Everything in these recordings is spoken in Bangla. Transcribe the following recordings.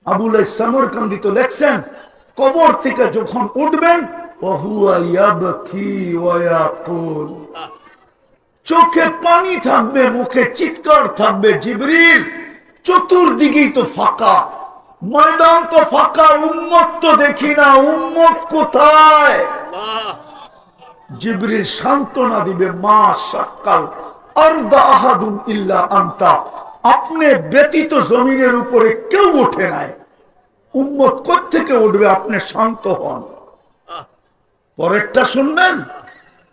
আবুল সামরকান্দি তো লেখছেন, কবর থেকে যখন উঠবেন চোখে পানি থাকবে, মুখে চিৎকার থাকবে, জিবরিল চতুর্দিকেই তো ফাঁকা, ময়দান তো ফাঁকা, উম্মত তো দেখি না, উম্মত কোথায়? জিবরিল সান্ত্বনা দিবে, মা শাক্কাল আরদা আহাদুন ইল্লা আনতা, আপনি ব্যতীত জমিনের উপরে কেউ ওঠে নাই, উম্মত কোত্থেকে উঠবে? আপনি শান্ত হন। পরেরটা শুনবেন,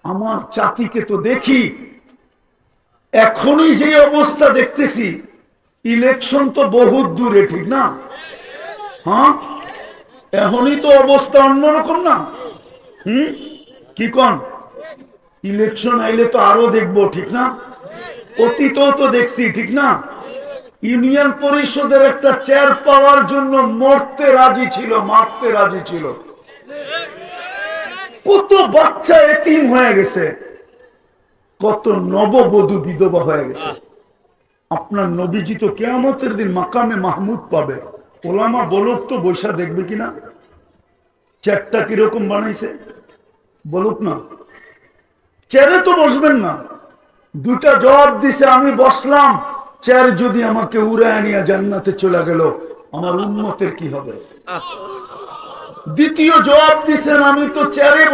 আমার জাতিকে তো দেখি এখনই যে অবস্থা দেখতেছি, ইলেকশন তো বহুত দূরে, ঠিক না? হ্যাঁ, এখনই তো অবস্থা অন্যরকম না? কি কন? ইলেকশন আইলে তো আরো দেখবো, ঠিক না? অতীতও তো দেখছি, ঠিক না? ইউনিয়ন পরিষদের একটা চেয়ার পাওয়ার জন্য মরতে রাজি ছিল, মারতে রাজি ছিল। কত বাচ্চা এতিম হয়ে গেছে, কত নববধূ বিধবা হয়ে গেছে। আপনার নবীজি তো কিয়ামতের দিন মাকামে মাহমুদ পাবে, ওলামা বলুক তো বৈশা দেখবে কিনা, চেয়ারটা কিরকম বানাইছে বলুক না। চেয়ারে তো বসবেন না, দুটা জবাব দিছে, আমি বসলাম, চেয়ার যদি আমাকে উড়ায় নিয়ে জান্নাতে চলে গেল, আমার উম্মতের কি হবে? দ্বিতীয় জবাব দিছেন, আমি তো চেয়ারে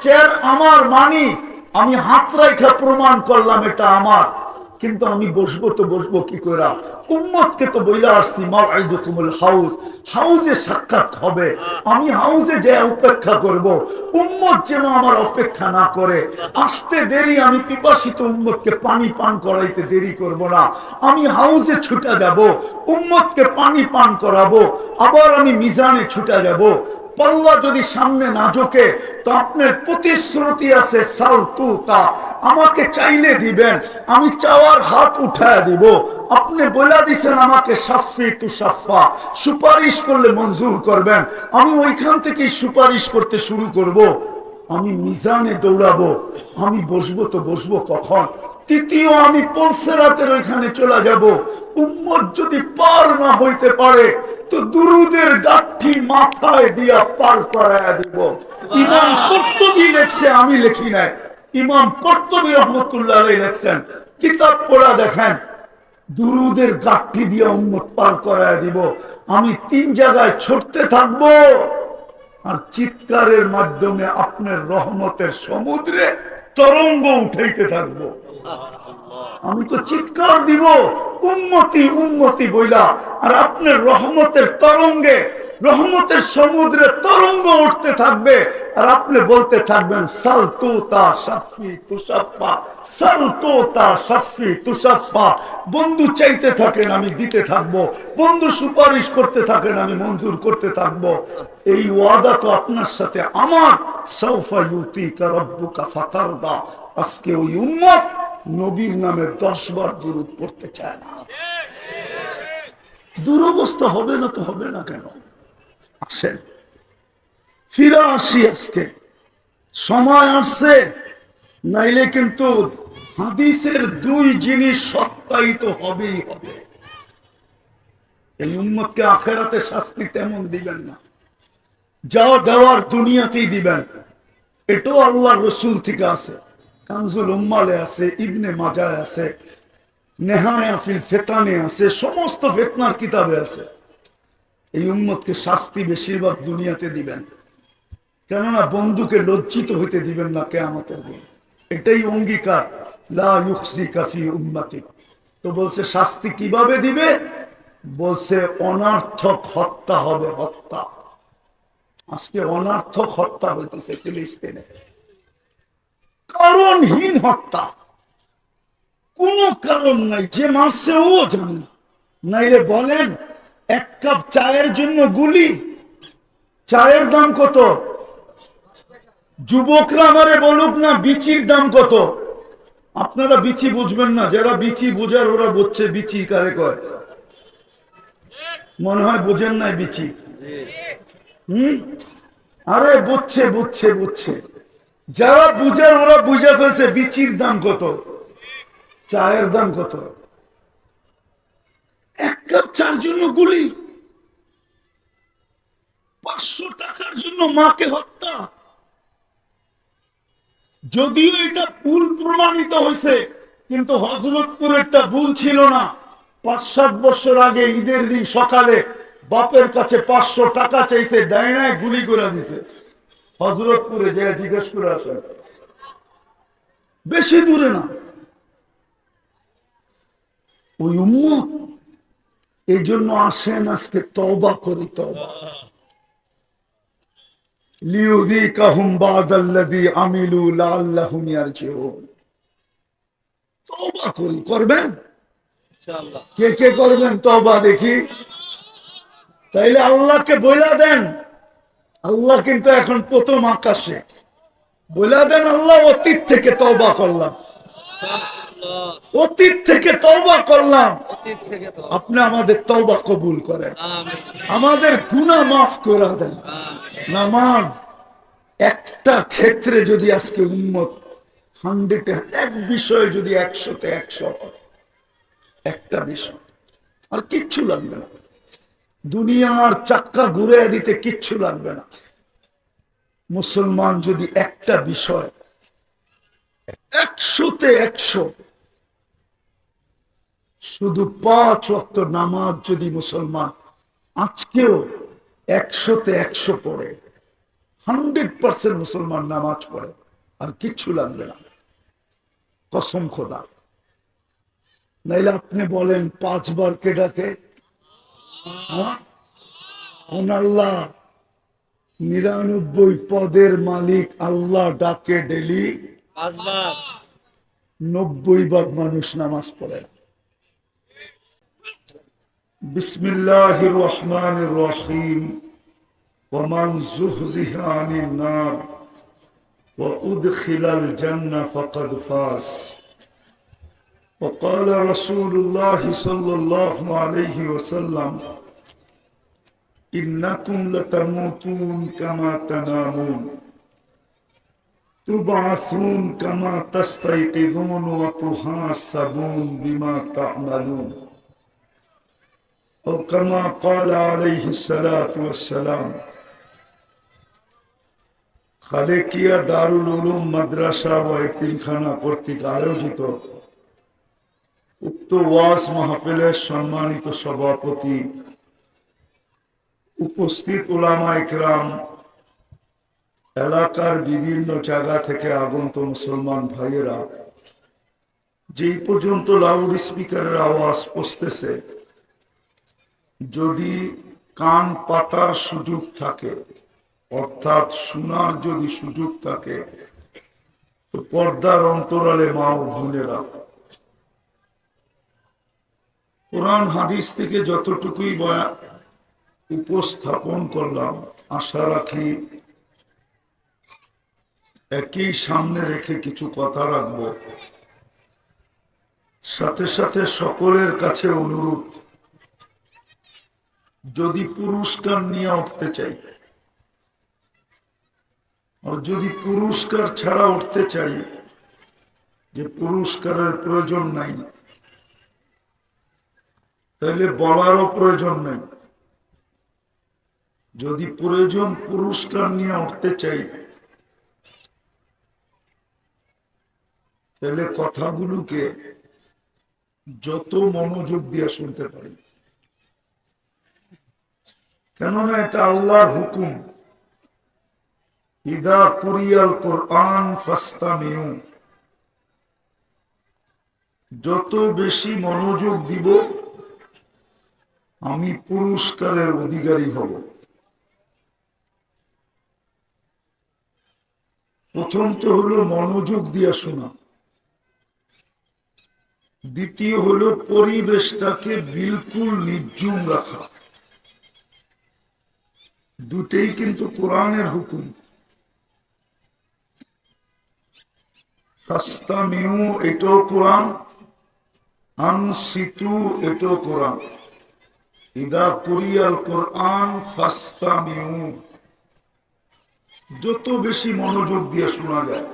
চেয়ার আমার মানি, আমি হাত রাখা প্রমাণ করলাম এটা আমার, কিন্তু আমি বসবো তো বসবো কি করে? উম্মতকে তো বইলা আসছি মাউইদুকুমুল হাউজ, হাউজে সাক্ষাৎ হবে, আমি হাউজে যে অপেক্ষা করব, উম্মত যেন আমার অপেক্ষা না করে। আসতে দেরি, আমি পিপাসিত উম্মতকে পানি পান করাইতে দেরি করব না, আমি হাউজে ছুটে যাব, উম্মতকে পানি পান করাবো, আবার আমি মিজানে ছুটে যাব। পাল্লা যদি সামনে না ঝোঁকে তো আপনার প্রতিশ্রুতি আছে, সালতুতা, আমাকে চাইলে দিবেন, আমি চাওয়ার হাত উঠায় দিব। আপনি বলে দিছেন আমাকে সাফি তু সাফা, সুপারিশ করলে মঞ্জুর করবেন, আমি ওইখান থেকে সুপারিশ করতে শুরু করব। আমি মিজানে দৌড়াবো, আমি বসবো তো বসবো কখন? তৃতীয়, আমি পলসেরাতের ওইখানে চলে যাব, উম্মত যদি পার না হইতে পারে তো দুরুদের গাঠি মাথায় দিয়া পার করায়া দিব। ইমাম কুরতুবী লেখছে, আমি লিখি নাই, ইমাম কুরতুবী রহমাতুল্লাহ আলাইহি লেখছেন, কিতাব পড়া দেখেন, দুরুদের গাঠি দিয়া উম্মত পার করায়া দিব। আমি 3 জায়গায় ছুটতে থাকবো, আর চিৎকারের মাধ্যমে আপনার রহমতের সমুদ্রে তরঙ্গ উঠাইতে থাকবো। আমি তো চিৎকার দিব উম্মতি উম্মতি বইলা, আর আপনার রহমতের তরঙ্গে, রহমতের সমুদ্রে তরঙ্গ উঠতে থাকবে, আর আপনি বলতে থাকবেন সালতুতা শাফি তুশাফা, সালতুতা শাফি তুশাফা। বন্ধু চাইতে থাকেন, আমি দিতে থাকবো, বন্ধু সুপারিশ করতে থাকেন, আমি মঞ্জুর করতে থাকবো। এই ওয়াদা তো আপনার সাথে আমার, সাউফা ইউতিকা রাব্বুকা ফাতারদা। আজকে ওই উম্মত নবীর নামে 10 বার দুরূদ পড়তে চায় না। দুরবস্থা হবে না তো হবে না কেন? আসেন ফিরে আসি, আজকে সময় আসছে, নাইলে কিন্তু হাদিসের 2 জিনিস সত্যায়িত হবেই হবে। এই উম্মতকে আখেরাতে শাস্তি তেমন দিবেন না, যা দেওয়ার দুনিয়াতেই দিবেন। এটাও আল্লাহর রাসূল থেকে আছে, কানজুল উম্মালে আছে, ইবনে মাজায় আছে, নেহায়া ফিল ফিতানে আছে, সমস্ত ফিতনার কিতাবে আছে। এই উম্মতকে শাস্তি বেশিরভাগ দুনিয়াতে দিবেন, কেননা বন্ধুকে লজ্জিত হইতে দিবেন না কিয়ামতের দিন। এটাই অঙ্গীকার, লা ইউখজিকা ফি উম্মতি। তো বলছে শাস্তি কিভাবে দিবে? বলছে অনার্থক হত্যা হবে, হত্যা। আজকে অনার্থক হত্যা হইতেছে ফিলিস্তিনে, কারণহীন হত্যা, কোন কারণ নাই, যে মারছে ও জানে না। নাইলে বলেন 1 কাপ চায়ের জন্য গুলি, চায়ের দাম কত? যুবকরা আমারে বলুক না বিচির দাম কত? আপনারা বিচি বুঝবেন না, যারা বিচি বুঝার ওরা বুঝছে বিচি কারে কয়। মনে হয় বুঝেন নাই বিচি। আরে বুঝছে বুঝছে বুঝছে, যারা বুঝার ওরা বুঝে ফেলছে বিচির দাম কত, চায়ের দাম কত। 1 কাপ চার জন্য গুলি, জন্য মাকে হত্যা। যদিও এটা ভুল প্রমাণিত হয়েছে, কিন্তু হযরতপুরেরটা ভুল ছিল না। ৫-৭ বছর আগে ঈদের দিন সকালে বাপের কাছে ৫০০ টাকা চাইছে, দেয় নাই, গুলি করে দিছে। হযরতপুরে যে জিজ্ঞেস করে আসেন, বেশি দূরে না। ওই উম্মত এই জন্য আসেন আজকে তওবা করি, তওবা লিউযীকাহুম বা'দাল্লাযী আমিলু লাআল্লাহুম ইয়ারজিউন। তওবা করি, করবেন ইনশাআল্লাহ। কে কে করবেন তওবা দেখি? তাইলে আল্লাহকে বইলা দেন। আল্লাহ কিন্তু এখন প্রথম আকাশে। বইলা দেন, আল্লাহ অতীত থেকে তওবা করলাম, অতীত থেকে তওবা করলাম, আপনি আমাদের তওবা কবুল করেন, আমাদের গুনাহ মাফ করে দেন। নামান একটা ক্ষেত্রে যদি আজকে উম্মত 100-এ এক বিষয়ে যদি 100-তে 100 হয়, একটা বিষয়, আর কিচ্ছু লাগবে না, দুনিয়ার চাক্কা ঘুরে দিতে কিচ্ছু লাগবে না। মুসলমান যদি একটা বিষয় 100-তে 100, শুধু 5 ওয়াক্ত নামাজ যদি মুসলমান আজকেও 100-তে 100 পড়ে, 100% মুসলমান নামাজ পড়ে, আর কিচ্ছু লাগবে না, কসম খোদা। নাইলে আপনি বলেন 5 বার কে ডাকে? আল্লাহ 99 পদের মালিক আল্লাহ ডাকে ডেলি 5 বার। 90 ভাগ মানুষ নামাজ পড়ে না। বিসমিল্লাহির রহমানির রহিম। ওয়ামান যুহজিহা আনিন নার ওয়া উদখিলাল জান্নাহ ফাকাদ ফাজ। وقال رسول الله صلى الله عليه وسلم إنكم لتموتون كما تنامون تبعثون كما تستيقظون وتحاسبون بما تعملون أو كما قال عليه الصلاة والسلام। খালেকিয়া দারুল উলুম মাদ্রাসা ও এতিমখানা কর্তৃক আয়োজিত উক্ত ওয়াজ মাহফিলের সম্মানিত সভাপতি, উপস্থিত উলামা ইকরাম, এলাকার বিভিন্ন জায়গা থেকে আগত মুসলমান ভাইয়েরা, যেই পর্যন্ত লাউড স্পিকারের আওয়াজ পৌঁছতেছে, যদি কান পাতার সুযোগ থাকে, অর্থাৎ শোনার যদি সুযোগ থাকে, তো পর্দার অন্তরালে মা ও বোনেরা, কোরআন হাদিস থেকে যতটুকুই উপস্থাপন করলাম, আশা রাখি একই সামনে রেখে কিছু কথা রাখবো। সাথে সাথে সকলের কাছে অনুরোধ, যদি পুরস্কার নিয়ে উঠতে চাই, আর যদি পুরস্কার ছাড়া উঠতে চাই, যে পুরস্কারের প্রয়োজন নাই, তাহলে বলারও প্রয়োজন নাই। যদি প্রয়োজন পুরস্কার নিয়ে উঠতে চাই, তাহলে কথাগুলোকে যত মনোযোগ দিয়ে শুনতে পারি, কেননা এটা আল্লাহর হুকুম। ইদা কুরিয়াল কোরআন ফাস্তামিউ, যত বেশি মনোযোগ দিব আমি পুরস্কারের অধিকারী হব। প্রথম তো হলো মনোযোগ দিয়ে শোনা, দ্বিতীয় হলো পরিবেশটাকে বিলকুল নির্জুম রাখা। দুটেই কিন্তু কোরআনের হুকুম। ফাস্তামিউ এটাও কোরআন, আনসিতু এটাও কোরআন। ইদা কুরিয়াল কোরআন ফাস্তামিউ, যত বেশি মনোযোগ দিয়ে শোনা যায়,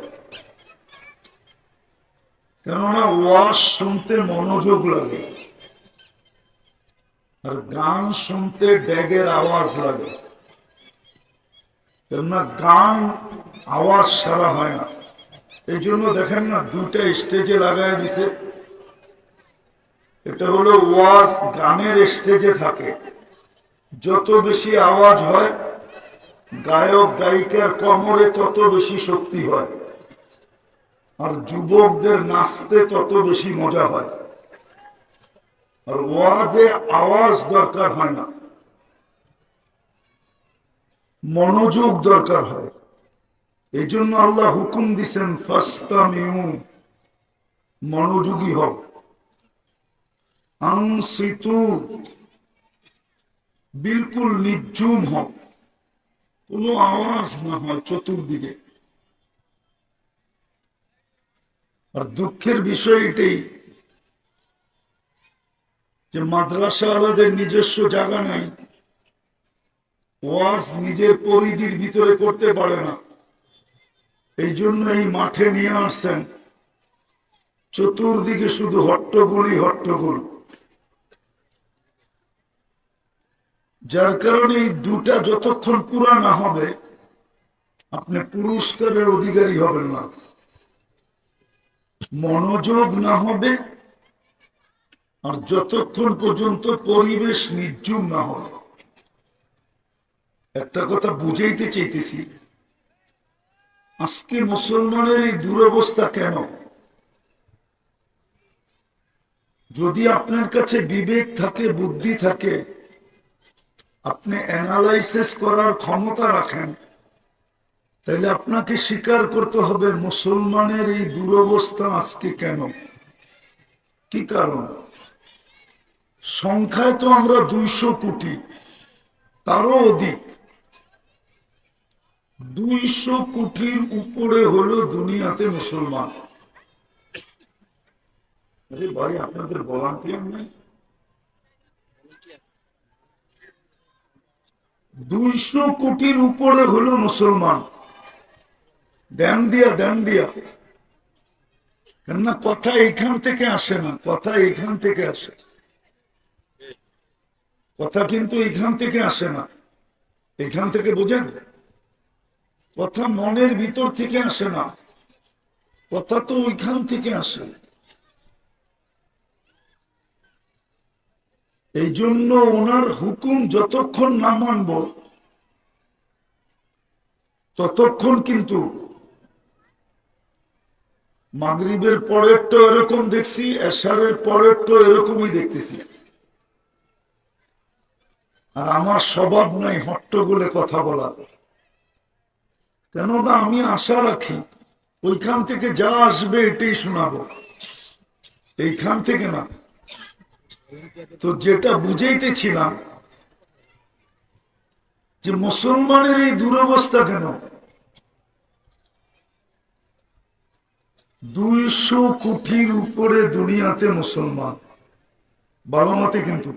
কেননা ওয়াজ শুনতে মনোযোগ লাগে, আর গান শুনতে ড্যাগের আওয়াজ লাগে। কেননা গান আওয়াজ সারা হয় না, এই জন্য দেখেন না দুইটা স্টেজে লাগাই দিছে। এটা হলো ওয়াজ গানের স্টেজে থাকে, যত বেশি আওয়াজ হয় গায়ক গায়িকার কোমরে তত বেশি শক্তি হয়, আর যুবকদের নাচতে তত বেশি মজা হয়। আর ওয়াজে আওয়াজ দরকার হয় না, মনোযোগ দরকার হয়। এই জন্য আল্লাহ হুকুম দিছেন ফাস্তামিউ, মনোযোগী হও। আনসিতু, বিলকুল নির্জুম হও, কোনো আওয়াজ না হয় চতুর্দিকে। আর দুঃখের বিষয় এটাই যে মাদ্রাসা আলাদের নিজস্ব জায়গা নাই, ওয়াজ নিজের পরিধির ভিতরে করতে পারে না, এই জন্য এই মাঠে নিয়ে আসছেন। চতুর্দিকে শুধু হট্টগোলই হট্টগোল, যার কারণে এই দুটা যতক্ষণ পুরা না হবে আপনি পুরস্কারের অধিকারী হবেন না। মনোযোগ না হবে, আর যতক্ষণ পর্যন্ত পরিবেশ নির্জুম না হবে। একটা কথা বুঝাইতে চাইতেছি, আজকে মুসলমানের এই দুরবস্থা কেন? যদি আপনার কাছে বিবেক থাকে, বুদ্ধি থাকে, আপনি অ্যানালাইসিস করার ক্ষমতা রাখেন, তাহলে আপনাকে স্বীকার করতে হবে মুসলমানের এই দুরবস্থা আজকে কেন, কি কারণ? সংখ্যায় তো আমরা 200 কোটি, তারও অধিক। 200 কোটির উপরে হলো দুনিয়াতে মুসলমান। ভাই আপনাদের ভলান্টিয়ার নেই? 200 কোটির উপরে হলো মুসলমান। দেন দিয়া কেননা কথা এইখান থেকে আসে না, কথা এইখান থেকে আসে, কথা কিন্তু এইখান থেকে আসে না। এখান থেকে বোঝেন, কথা মনের ভিতর থেকে আসে না, কথা তো ওইখান থেকে আসে। এই জন্য ওনার হুকুম যতক্ষণ না মানব ততক্ষণ কিন্তু মাগরিবের পরেরটা এরকম দেখছি, এশারের পরেরটা এরকমই দেখতেছি। আর আমার স্বভাব নাই হট্টগোলে কথা বলার, কেননা আমি আশা রাখি ওইখান থেকে যা আসবে এটাই শোনাবো, এইখান থেকে না। তো যেটা বুঝাইতেছিলাম যে মুসলমানের এই দুরবস্থা কেন, 200 কোটির উপরে দুনিয়াতে মুসলমান, ভালো মতে কিন্তু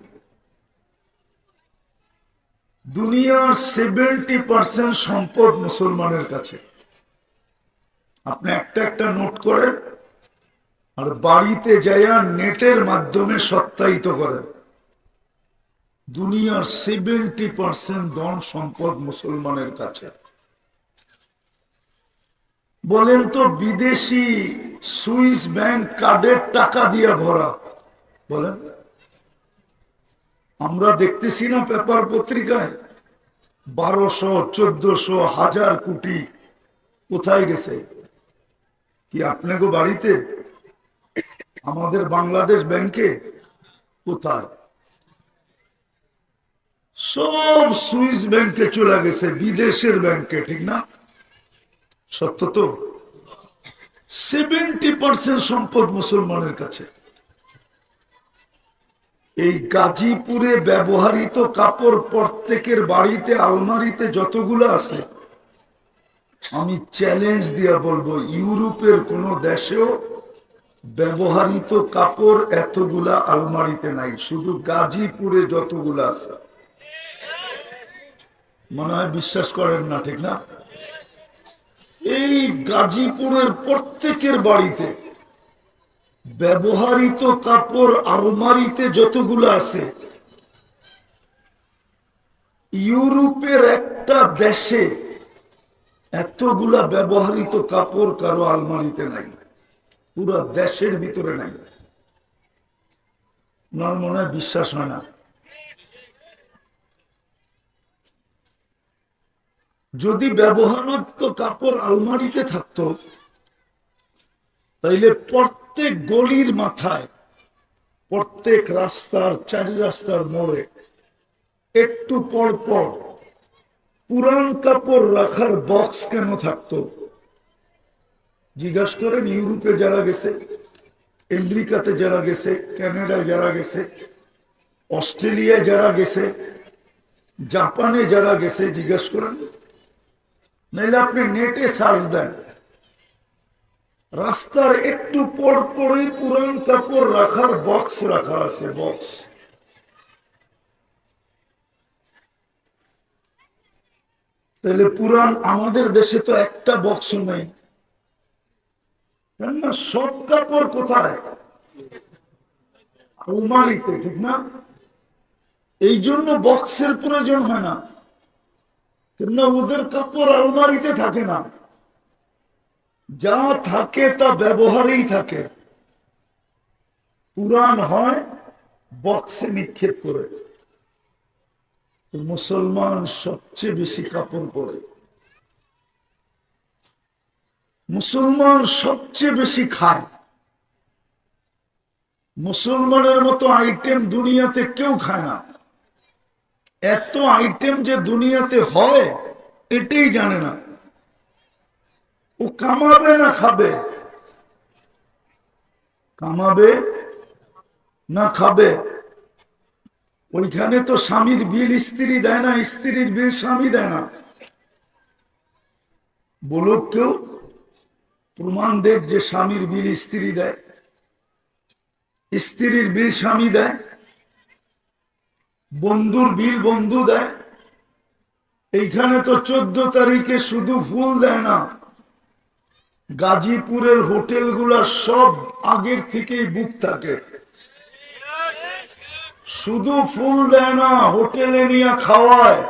দুনিয়ার 70% সম্পদ মুসলমানের কাছে। আপনি একটা একটা নোট করেন আর বাড়িতে যাইয়া নেটের মাধ্যমে সত্যায়িত করেন, দুনিয়ার 70% ধন সম্পদ মুসলমানের কাছে। বলেন তো বিদেশি সুইস ব্যাংক কার্ডের টাকা দিয়ে ভরা, বলেন? আমরা দেখতেছি না পেপার পত্রিকায় 1200, 1400, 1000 কোটি কোথায় গেছে? কি আপনাকে বাড়িতে? আমাদের বাংলাদেশ ব্যাংকে কোথায়? সব সুইস ব্যাংকে চলে গেছে, বিদেশের ব্যাংকে, ঠিক না? সত্য তো? 70% সম্পদ মুসলমানের কাছে। এই গাজীপুরে ব্যবহৃত কাপড় প্রত্যেকের বাড়িতে আলমারিতে যতগুলো আছে, আমি চ্যালেঞ্জ দিয়া বলবো ইউরোপের কোন দেশেও ব্যবহৃত কাপড় এতগুলা আলমারিতে নাই, শুধু গাজীপুরে যতগুলো আছে। মনে হয় বিশ্বাস করেন না, ঠিক না? এই গাজীপুরের প্রত্যেকের বাড়িতে ব্যবহৃত কাপড় আলমারিতে যতগুলো আছে, ইউরোপের একটা দেশে এতগুলা ব্যবহৃত কাপড় কারো আলমারিতে নাই, পুরো দেশের ভিতরে নাই। আমার মনে হয় বিশ্বাস হয় না। যদি ব্যবহৃত কাপড় আলমারিতে থাকতো, তাইলে প্রত্যেক গলির মাথায়, প্রত্যেক রাস্তার, চারি রাস্তার মোড়ে একটু পর পর পুরান কাপড় রাখার বক্স কেন থাকতো? জিজ্ঞাসা করেন ইউরোপে যারা গেছে, আমেরিকাতে যারা গেছে, কানাডায় যারা গেছে, অস্ট্রেলিয়ায় যারা গেছে, জাপানে যারা গেছে, জিজ্ঞাসা করেন। নাইলে আপনি নেটে সার্চ দেন, রাস্তার একটু পর পরই পুরান কাপড় রাখার বক্স রাখা আছে, বক্স। তাহলে পুরান আমাদের দেশে তো একটা বক্স নেই, কেননা সব কাপড় কোথায়? আলমারিতে, ঠিক না? এই জন্য বক্সের প্রয়োজন হয় না, কেননা ওদের কাপড় আলমারিতে থাকে না, যা থাকে তা ব্যবহারেই থাকে। পুরান হয় বক্সে নিক্ষেপ করে। মুসলমান সবচেয়ে বেশি কাপড় পরে, মুসলমান সবচেয়ে বেশি খায়। মুসলমানের মতো আইটেম দুনিয়াতে কেউ খায় না। এত আইটেম যে দুনিয়াতে হয় এটাই জানে না। ও কামাবে না খাবে? কামাবে না খাবে? ওইখানে তো স্বামীর বিল স্ত্রী দেয় না, স্ত্রীর বিল স্বামী দেয় না। বলুক কেউ, প্রমাণ দেখ যে স্বামীর বিল স্ত্রী দেয়, স্ত্রীর বিল স্বামী দেয়, বন্ধুর বিল বন্ধু দেয়। এইখানে তো 14 তারিখে শুধু ফুল দেয় না, গাজীপুরের হোটেলগুলা সব আগের থেকেই বুক থাকে। শুধু ফুল দেয় না, হোটেলে নিয়ে খাওয়ায়।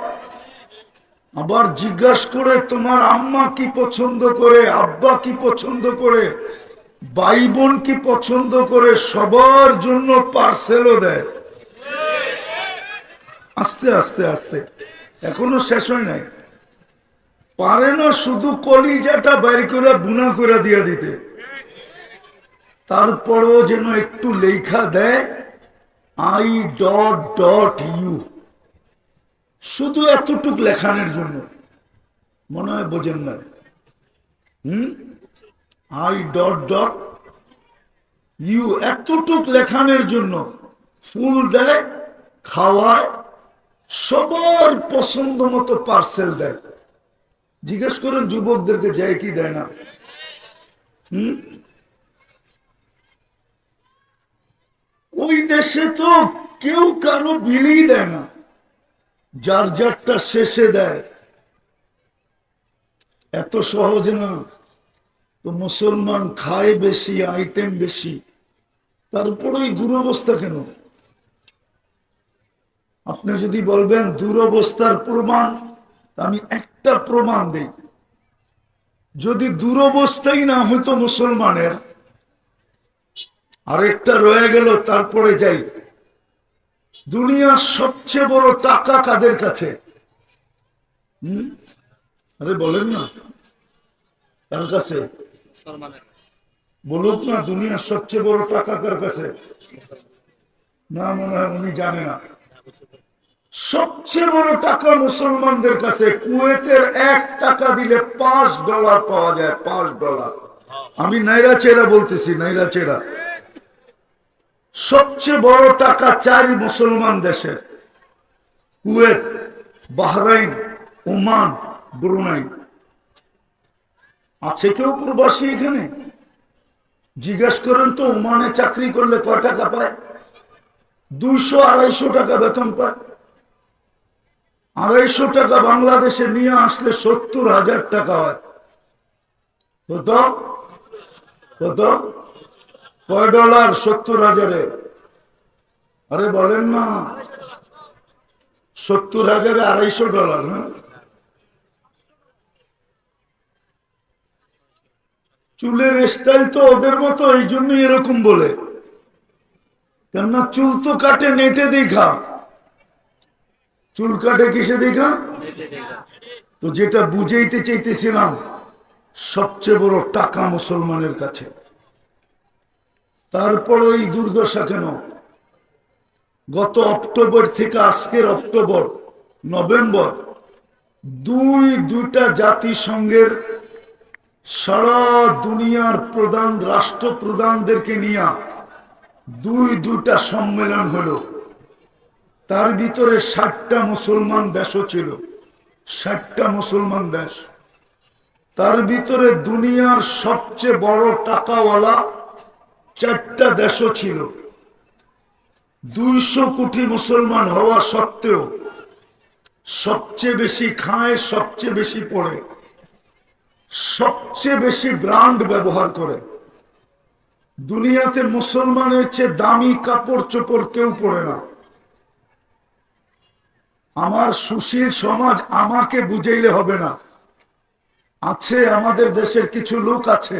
আবার জিজ্ঞাসা করে তোমার আম্মা কি পছন্দ করে, আব্বা কি পছন্দ করে, ভাই বোন কি পছন্দ করে, সবার জন্য পার্সেলও দেয়। আস্তে আস্তে আস্তে, এখনো শেষ হয় নাই। পারে না শুধু কলিজাটা বাইর করে বুনা করে দিয়ে দিতে, তারপরও যেন একটু লেখা দেয় I.U, শুধু এতটুক লেখানোর জন্য। মনে হয় বোঝেন না? I.U এতটুক লেখানোর জন্য ফুল দেয়, খাওয়ায়, সবার পছন্দ মতো পার্সেল দেয়। জিজ্ঞেস করেন যুবকদেরকে যায় কি দেয় না? ওই দেশে তো কেউ কারো বিলই দেয় না, যার যারটা শেষে দেয়। এত সহজ না। তো মুসলমান খায় বেশি, আইটেম বেশি, তারপরেই দুরবস্থা কেন? আপনি যদি বলবেন দুরবস্থার প্রমাণ, আমি একটা প্রমাণ দিই। যদি দুরবস্থাই না হইতো মুসলমানের, আরেকটা রয়ে গেল, তারপরে যাই। দুনিয়ার সবচেয়ে বড় টাকা কাদের কাছে? আরে বলেন না, কার কাছে? বলুক না, দুনিয়ার সবচেয়ে বড় টাকা কার কাছে? না, মনে হয় উনি জানে না। সবচেয়ে বড় টাকা মুসলমানদের কাছে। কুয়েতের 1 টাকা দিলে $5 পাওয়া যায়, $5। আমি নাইরা চেরা বলতেছি, নাইরা চেরা। সবচেয়ে বড় টাকা 4 মুসলমান দেশের, কুয়েত, বাহরাইন, ওমান, ব্রুনাই। আছে কেউ প্রবাসী এখানে? জিজ্ঞেস করেন তো, ওমানে চাকরি করলে কয় টাকা পায়? 200-250 টাকা বেতন পায়। 250 টাকা বাংলাদেশে নিয়ে আসলে 70,000 টাকা হয়। কত কত? কয় ডলার? 70,000-এ? আরে বলেন না, 70,000-এ $250, হ্যাঁ? চুলের স্টাইল তো ওদের মতো, এই জন্যই এরকম বলে। কেননা চুল তো কাটে নেটে দেখা, চুল কাটে কিসে দেখা? তো যেটা বুঝাইতে চাইতেছিলাম, সবচেয়ে বড় টাকা মুসলমানের কাছে। তারপরে এই দুর্দশা কেন? গত অক্টোবর থেকে আজকের অক্টোবর নভেম্বর দুইটা জাতিসংঘের সারা দুনিয়ার প্রধান রাষ্ট্রপ্রধানদেরকে নিয়ে দুইটা সম্মেলন হলো। তার ভিতরে 60টা মুসলমান দেশও ছিল, 60টা মুসলমান দেশ। তার ভিতরে দুনিয়ার সবচেয়ে বড় টাকাওয়ালা 4টা দেশও ছিল। 200 কোটি মুসলমান হওয়া সত্ত্বেও সবচেয়ে বেশি খায়, সবচেয়ে বেশি পড়ে, সবচেয়ে বেশি ব্র্যান্ড ব্যবহার করে। দুনিয়াতে মুসলমানের চেয়ে দামি কাপড় চোপড় কেউ পরে না। আমার সুশীল সমাজ আমাকে বুঝাইলে হবে না। আছে আমাদের দেশের কিছু লোক আছে,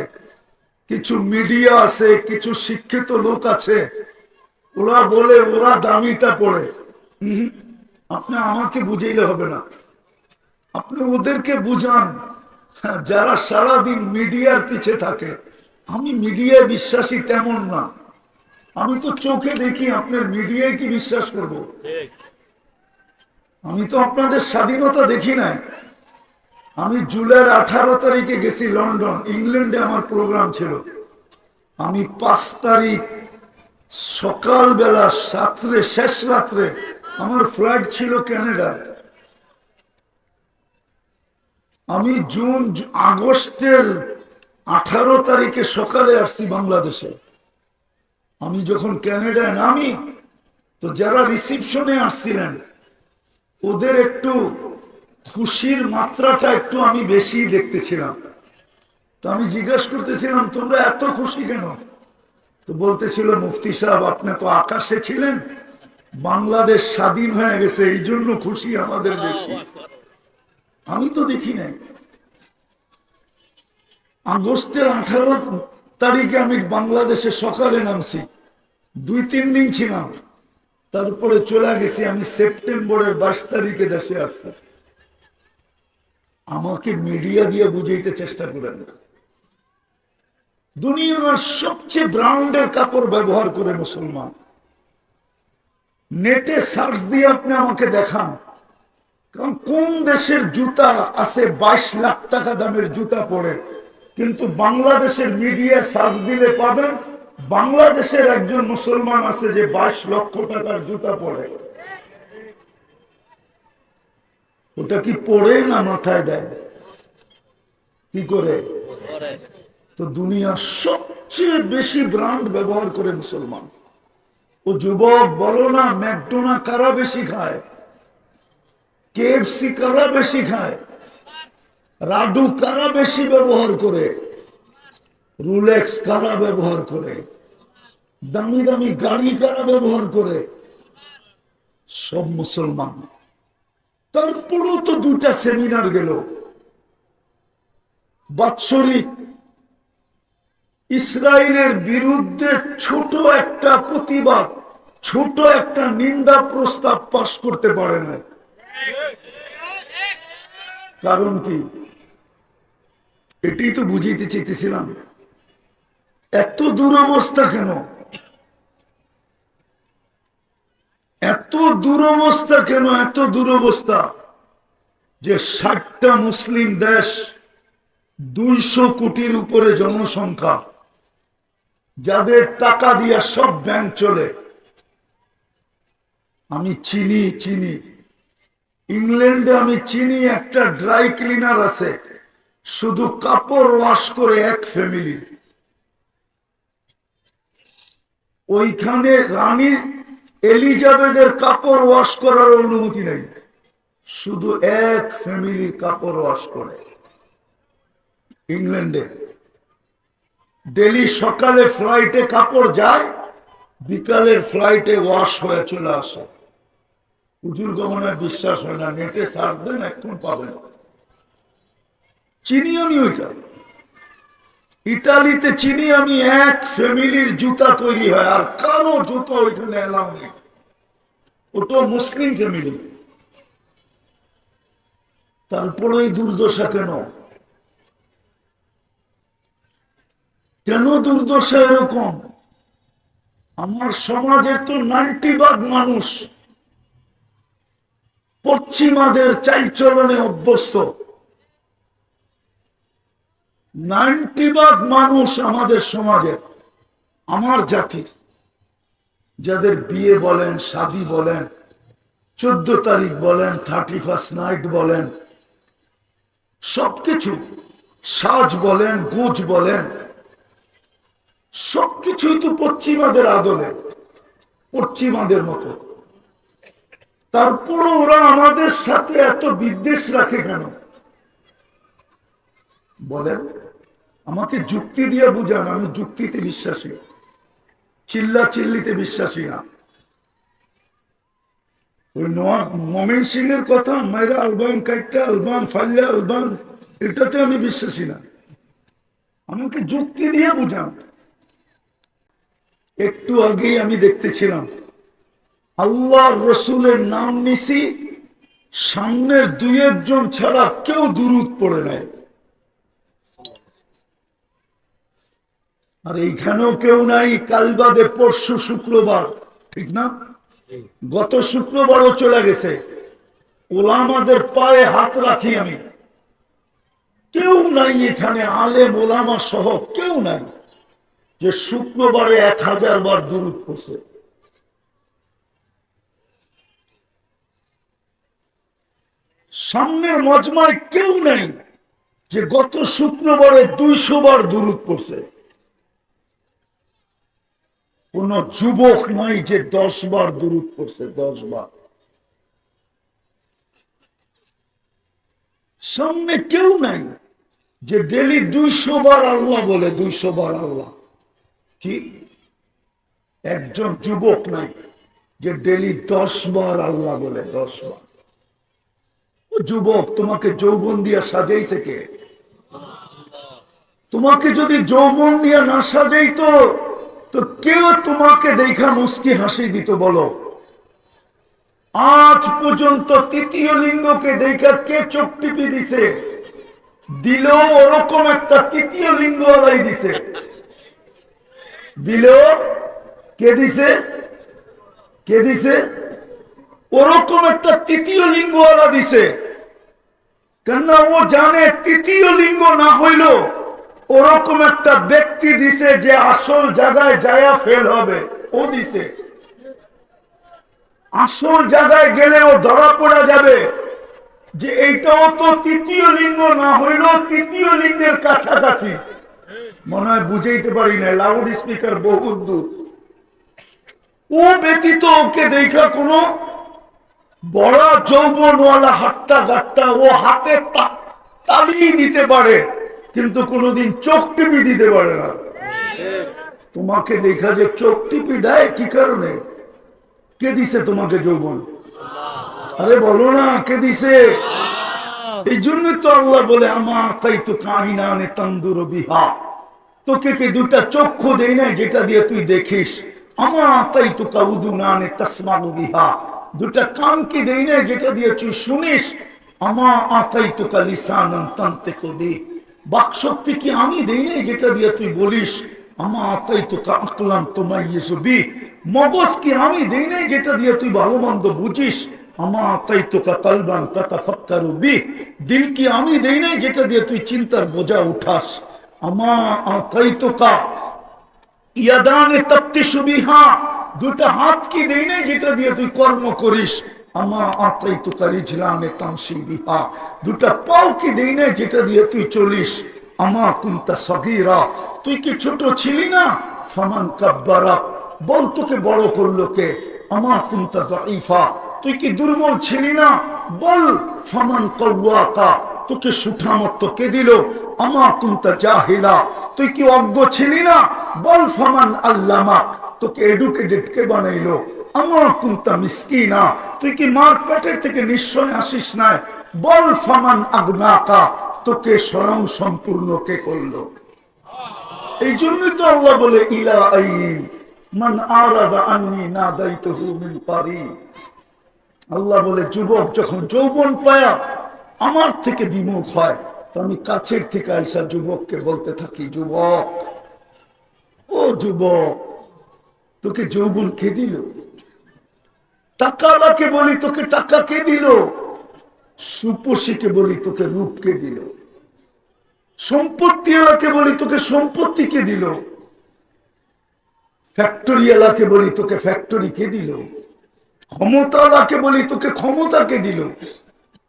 কিছু মিডিয়া আছে, কিছু শিক্ষিত লোক আছে, ওরা বলে ওরা দামিটা পড়ে। আপনি আমাকে বুঝাইলে হবে না, আপনি ওদেরকে বুঝান যারা সারাদিন মিডিয়ার পিছে থাকে। আমি মিডিয়ায় বিশ্বাসী তেমন না, আমি তো চোখে দেখি। আপনার মিডিয়ায় কি বিশ্বাস করব? আমি তো আপনাদের স্বাধীনতা দেখি নাই। আমি জুলাইয়ের 18 তারিখে গেছি লন্ডন, ইংল্যান্ডে আমার প্রোগ্রাম ছিল। আমি 5 তারিখ সকালবেলা রাত্রে, শেষ রাত্রে আমার ফ্লাইট ছিল কানাডা। আমি আগস্টের 18 তারিখে সকালে আসছি বাংলাদেশে। আমি যখন কানাডায় নামি, তো যারা রিসিপশনে আসছিলেন ওদের একটু খুশির মাত্রাটা একটু আমি বেশি দেখতেছিলাম। তো আমি জিজ্ঞাসা করতেছিলাম, তোমরা এত খুশি কেন? তো বলতেছিল, মুফতি সাহেব আপনি তো আকাশে ছিলেন, বাংলাদেশ স্বাধীন হয়ে গেছে, এই জন্য খুশি আমাদের বেশি। আমি তো দেখি নাই। আগস্টের 18 তারিখে আমি বাংলাদেশে সকালে নামছি, 2-3 দিন ছিলাম, তারপরে চলে গেছি। আমি সেপ্টেম্বরের 22 তারিখে দেশে আসছি। আমাকে মিডিয়া দিয়ে বুঝাইতে চেষ্টা করেন না। দুনিয়ার সবচেয়ে ব্র্যান্ডের কাপড় ব্যবহার করে মুসলমান। নেটে সার্চ দিয়ে আপনি আমাকে দেখান, কারণ কোন দেশের জুতা আছে 22 লাখ টাকা দামের জুতা পরে, কিন্তু বাংলাদেশের মিডিয়া সার্চ দিলে পাবেন বাংলাদেশের একজন মুসলমান আছে যে 22 লক্ষ টাকার জুতা পরে। ওটা কি পরে না মাথায় দেয়? কি করে? তো দুনিয়ার সবচেয়ে বেশি ব্র্যান্ড ব্যবহার করে মুসলমান। ও যুবক বলো না, ম্যাকডোনা কারা বেশি খায়, কেএফসি কারা বেশি খায়, রাডু কারা বেশি ব্যবহার করে, রুলেক্স কারা ব্যবহার করে, দামি দামি গাড়ি কারা ব্যবহার করে? সব মুসলমান। তারপরও তো 2টা সেমিনার গেল বাৎসরিক। ইসরায়েলের বিরুদ্ধে ছোট একটা প্রতিবাদ, ছোট একটা নিন্দা প্রস্তাব পাশ করতে পারে না। কারণ কি? এটাই তো বুঝাইতে চাইতেছিলাম। এত দুরবস্থা কেন? এত দুরবস্থা কেন? এত দুরবস্থা যে 60টা মুসলিম দেশ, 200 কোটির উপরে জনসংখ্যা, যাদের টাকা দিয়ে সব ব্যাংক চলে। আমি চিনি ইংল্যান্ডে আমি চিনি একটা ড্রাই ক্লিনার আছে, শুধু কাপড় ওয়াশ করে এক ফ্যামিলি। ওইখানে রানী এলিজাবেথের কাপড় ওয়াশ করার অনুমতি নেই, শুধু এক ফ্যামিলির কাপড় ওয়াশ করে। ইংল্যান্ডে ডেলি সকালে ফ্লাইটে কাপড় যায়, বিকালের ফ্লাইটে ওয়াশ হয়ে চলে আসে। হুজুর গমনের বিশ্বাস হয় না, নেটে সার্চ দেন, এখন পাবেন। চিনি আমি ওইটা। ইটালিতে চিনি আমি এক ফ্যামিলির জুতা তৈরি হয়, আর কারো জুতা ওইখানে এলাও নেই। ওটা মুসলিম ফ্যামিলি, তারপরেই দুর্দশা। কেন কেন দুর্দশা এরকম? আমার সমাজের তো 90% মানুষ পশ্চিমাদের চালচলনে অভ্যস্ত। 90% মানুষ আমাদের সমাজের, আমার জাতির, যাদের বিয়ে বলেন, শাদী বলেন, 14 তারিখ বলেন, 31st নাইট বলেন, সবকিছু, সাজ বলেন, গুজ বলেন, সবকিছুই তো পশ্চিমাদের আদলে, পশ্চিমাদের মতো। তারপরও ওরা আমাদের সাথে এত বিদ্বেষ রাখে কেন বলেন? আমাকে যুক্তি দিয়ে বুঝান। আমি যুক্তিতে বিশ্বাসী, চিল্লা চিল্লিতে বিশ্বাসী না। ওই মমিন সিং এর কথা, মাইরা আলবাম, কাইটা আলবাম, ফাল্লা আলবাম, এটাতে আমি বিশ্বাসী না। আমাকে যুক্তি দিয়ে বুঝান। একটু আগেই আমি দেখতেছিলাম, আল্লাহর রসুলের নাম নিছি, সামনের 2-1 জন ছাড়া কেউ দুরূদ পড়ে নাই। আর এইখানেও কেউ নাই। কাল বাদে পরশু শুক্রবার, ঠিক না? গত শুক্রবারও চলে গেছে। ওলামাদের পায়ে হাত রাখি আমি, কেউ নাই এখানে, আলেম ওলামা সহ কেউ নাই যে শুক্রবারে 1000 বার দুরূদ পড়ছে। সামনের মজমায় কেউ নাই যে গত শুক্রবারে 200 বার দুরূদ পড়ছে। কোন যুবক নাই যে 10 বার দুরূদ পড়ছে, 10 বার। সামনে কেউ নাই যে ডেলি 200 বার আল্লাহ বলে, 200 বার আল্লাহ। কি একজন যুবক নাই যে ডেলি 10 বার আল্লাহ বলে, 10 বার। যুবক, তোমাকে যৌবন দিয়া সাজাইছে কে? তোমাকে যদি যৌবন দিয়া না সাজাইতো তো কেউ তোমাকে দেখা মুস্কি হাসি দিত? বলো, আজ পর্যন্ত তৃতীয় লিঙ্গকে দেখা কে চোখ টিপি দিছে? দিল ওরকম একটা তৃতীয় লিঙ্গ আলাই দিছে। দিল কে দিছে? কে দিছে? ওরকম একটা তৃতীয় লিঙ্গ আলা দিছে। কেন? ও জানে তৃতীয় লিঙ্গ না হইল ওরকম একটা ব্যক্তি দিছে যে আসল জায়গায় যায়া ফেল হবে, ও দিছে। আসল জায়গায় গেলে ও ধরা পড়া যাবে যে এইটাও তো তৃতীয় লিঙ্গ না হইল তৃতীয় লিঙ্গের কাছাকাছি। মনে হয় বুঝাইতে পারি না, লাউড স্পিকার বহুত দূর। ও ব্যতীত ওকে দেখা কোনো বড় যৌবনওয়ালা হাট্টা গাট্টা ও হাতে তালি দিতে পারে, কিন্তু কোনোদিন চোখ টিপি দিতে পারে না। তোমাকে দেখা যে চোখ টিপি দেয়, কি কারণে? কে দিছে তোমাকে যৌবন? আরে বলো না, কে দিছে? এই জন্যই তো আল্লাহ বলে, আমা তাই তো কাহিনানে তন্দুর বিহা, তোকে কে 2টা চক্ষু দেই না যেটা দিয়ে তুই দেখিস। আমা তাই তো কাউদুনানে তাসমাউ বিহা, 2টা কান কি দেই না যেটা দিয়ে তুই শুনিস। আমা আতাই তো কালিসানান তানতিকু বি, বাকশক্তি কি আমি দেই না যেটা দিয়ে তুই বলিস। আমা আতাই তো কাকলান তুমাইয়িজু বি, মগজ কি আমি দেই না যেটা দিয়ে তুই ভালো মন্দ বুঝিস। আমা আতাই তো কালবান তাতাফাক্কারু বি, দিল কি আমি দেই না যেটা দিয়ে তুই চিন্তার বোঝা উঠাস। আমা আতাই তো কা ইয়াদানে তাফতিশু বিহা, 2টা হাত কি দেই না যেটা দিয়ে তুই কর্ম করিস। আমা আতাই তো কারিজলানে তামশি বিহা, 2টা পাও কি দেই না যেটা দিয়ে তুই চলিস। আমা কুনতা সগীরা, তুই কি ছোট ছিলি না? ফামান কাব্বারা, বল তোকে বড় করলো কে? আমা কুনতা দাঈফা, তুই কি দুর্বল ছিলি না? বল ফামান কাওয়াকা, তোকে সুঠামত কে দিল? আমা কুনতা জাহিলা, তুই কি অজ্ঞ ছিলি না? বল ফামান আল্লামাক, তোকে এডুকেটেড কে বানাইলো? আমা কুনতা মিসকিনা, তুই কি মার পেটের থেকে নিশ্চয় আসিস না? বল ফামান আগনাকা, তোকে স্বয়ং সম্পূর্ণ কে করলো? এই জন্যই তো আল্লাহ বলে ইলা আইন মান আরাদা আন্নি নাদাইতুহু মিন কারিব। আল্লাহ বলে যুবক যখন যৌবন পায়া আমার থেকে বিমুখ হয় তো আমি কাছের থেকে আইসা যুবককে বলতে থাকি, যুবক, ও যুবক, তোকে যৌবন কে দিল? টাকাওয়ালাকে বলি তোকে টাকা কে দিল? সুপসীকে বলি তোকে রূপ কে দিল? সম্পত্তিওয়ালাকে বলি তোকে সম্পত্তি কে দিল? ফ্যাক্টরিওয়ালাকে বলি তোকে ফ্যাক্টরি কে দিল? ক্ষমতাওয়ালাকে বলি তোকে ক্ষমতা কে দিল?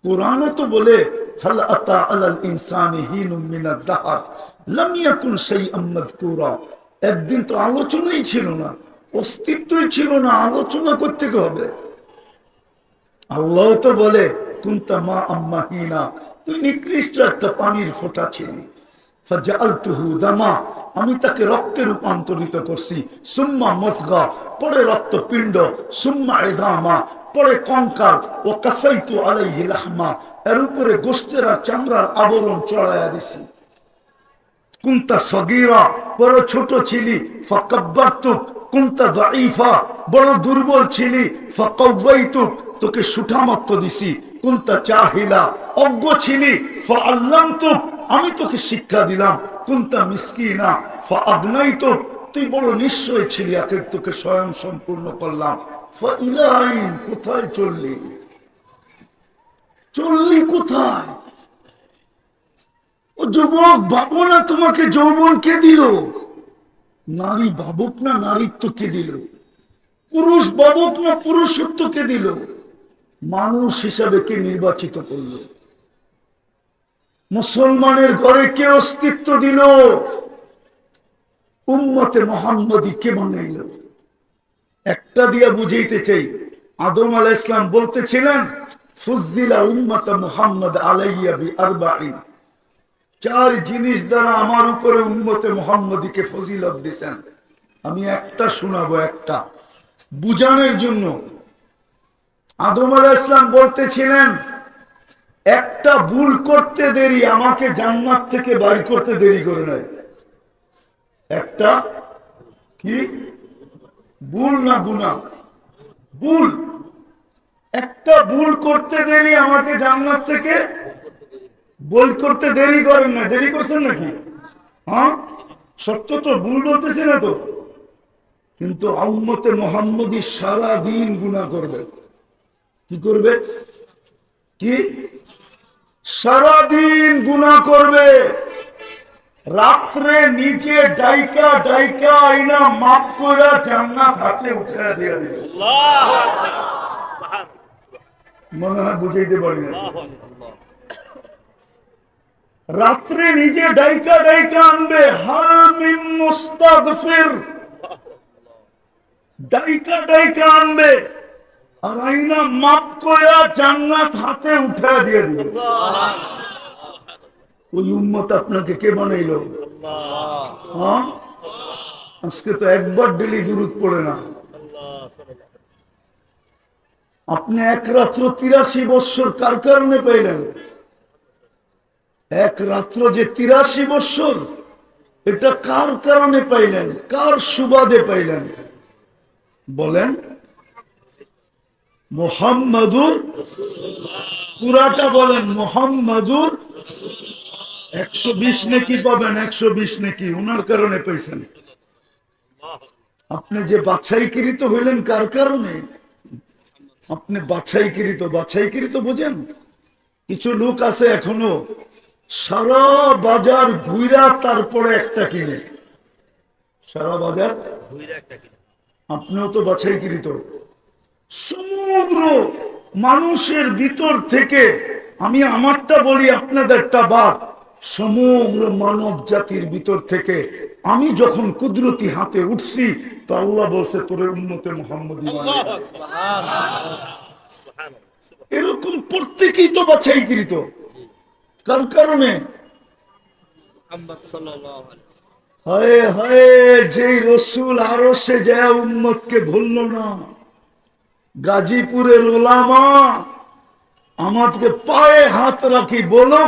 কোরআনও তো বলে হাল আতা আলাল ইনসানি হিনুম মিনাদ দাহর লাম ইয়াকুন শাইআম মাযকুরা। একদিন তো আলোচনাই ছিল না, অস্তিত্বই ছিল না, আলোচনা করতে হবে। আল্লাহ তো বলে কুনতা মা আম্মাহিনা, তুই নিকৃষ্ট একটা পানির ফোঁটা ছিলি। ফাজআলতুহু দামা, আমি তাকে রক্তে রূপান্তরিত করছি। সুম্মা মজগা, পরে রক্তপিণ্ড। সুম্মা ইযামা, পরে কঙ্কাল। ও কাসাইতু আলাইহি লাহমা, এর উপরে গোশতের আর চামড়ার আবরণ চড়াইয়া দিছি। কুনতা সগীরা, বড় ছোট ছিলি। ফাকাব্বারতুক, কুনতা দাঈফা, বড় দুর্বল ছিলি। ফাকাওয়াইতুক, তোকে সুঠামত্ব দিছি। কুনতা জাহিলা, অজ্ঞ ছিলি। ফাআল্লামতুক, আমি তোকে শিক্ষা দিলাম। কুনতা মিসকিনা ফাআগনাইতুক, তুই বড় নিশ্চয় ছিলি, আগে তোকে স্বয়ং সম্পূর্ণ করলাম। ফাইলাইন, কোথায় চললি? চললি কোথায়? ও যুবক, ভাবো না তোমাকে যৌবন কে দিল? নারী ভাবুক না নারীত্ব কে দিল? পুরুষ ভাবুক না পুরুষত্ব কে দিল? মানুষ হিসাবে কে নির্বাচিত করল? মুসলমানের ঘরে কে অস্তিত্ব দিল? উম্মতে মুহাম্মদী কে বানাইল? একটা দিয়া বুঝাইতে চাই। আদম আলাইহিস সালাম বলতেছিলেন ফুজ্জিলা উম্মতে মুহাম্মদ আলাইয়া বিআরবাঈন, চার জিনিস দ্বারা আমার উপরে উম্মতে মুহাম্মদীকে ফজিলত দিয়েছেন। আমি একটা শোনাবো, একটা বুঝানোর জন্য। আদম আলাইহিস সালাম বলতেছিলেন একটা ভুল করতে দেরি আমাকে জান্নাত থেকে বাইর করতে দেরি করে নাই। একটা কি ভুল না গুনাহ? ভুল। একটা ভুল করতে দেরি আমাকে জান্নাত থেকে বই করতে দেরি করেন না। দেরি করছেন নাকি? হ্যাঁ, সত্য তো, ভুল বলতেছি না তো। কিন্তু উম্মতে মুহাম্মদী সারা দিন গুনাহ করবে। কি করবে? কি? সারাদিন গুনাহ করবে। রাত্রে নিজে ডাইকা ডাইকা আইনা মাফ করে জান্নাত হাতে উঠে দিয়ে দিবে। মনে হয় বুঝাইতে পারি না। রাত্রে নিজে ডাইকা ডাইকা আনবে, হাল মিন মুস্তাগফির, ডাইকা ডাইকা আনবে আর আইনা মাপ করে জান্নাত হাতে উঠা দিয়ে দিবে। ওই উম্মত আপনাকে কে বানাইল? হ্যাঁ, আজকে তো একবার ডেলি দুরূদ পড়ে না। আপনি এক রাত্র 83 বৎসর কার কারণে পাইলেন? এক রাত্র যে 83 বৎসর, এটা কার কারণে পাইলেন? কার সুবাদে পাইলেন? বলেন। মুহাম্মাদুর, পুরাটা বলেন। মুহাম্মাদুর 120 নেকি পাবেন, 120 নেকি উনার কারণে পাইছেন। আপনি যে বাছাইকৃত হইলেন কার কারণে? আপনি বাছাইকৃত। বাছাইকৃত বোঝেন? কিছু লোক আছে এখনো সারা বাজার ঘুরা তারপরে একটা কিনে। সারা বাজার আপনিও তো বাছাইকৃত। সমগ্র মানুষের ভিতর থেকে, আমি আমারটা বলি আপনাদেরটা বাদ, সমগ্র মানব জাতির ভিতর থেকে আমি যখন কুদরতি হাতে উঠছি তো আল্লাহ বলছে তোরে উম্মতে মুহাম্মদী বানাইয়া। এরকম প্রত্যেকেই তো বাছাইকৃত। কার কারণে? হায় হায়, যেই রসুল আরশে যায় উম্মতকে ভুলল না। গাজীপুরের ওলামা আমাদেরকে পায়ে হাত রাখি বলো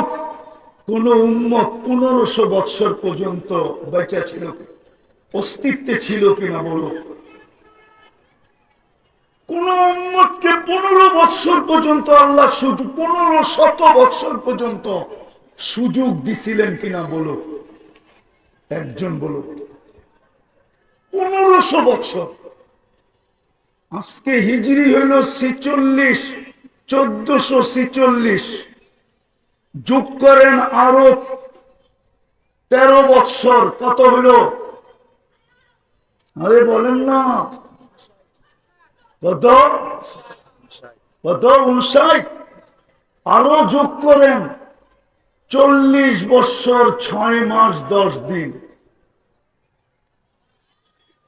কোন উম্মত 1500 বৎসর পর্যন্ত বেঁচে ছিল, অস্তিত্বে ছিল কিনা বলো? কোন উম্মতকে 15 বৎসর পর্যন্ত আল্লাহ সুযোগ, 1500 বৎসর পর্যন্ত সুযোগ দিছিলেন কিনা বলো? একজন বলো। 1500 বৎসর। আজকে হিজরি হইল 46, 1446, যোগ করেন আরো 13 বৎসর, কত হইল? আরে বলেন না, কত কত? 59। আরো যোগ করেন 40 বৎসর 6 মাস 10 দিন,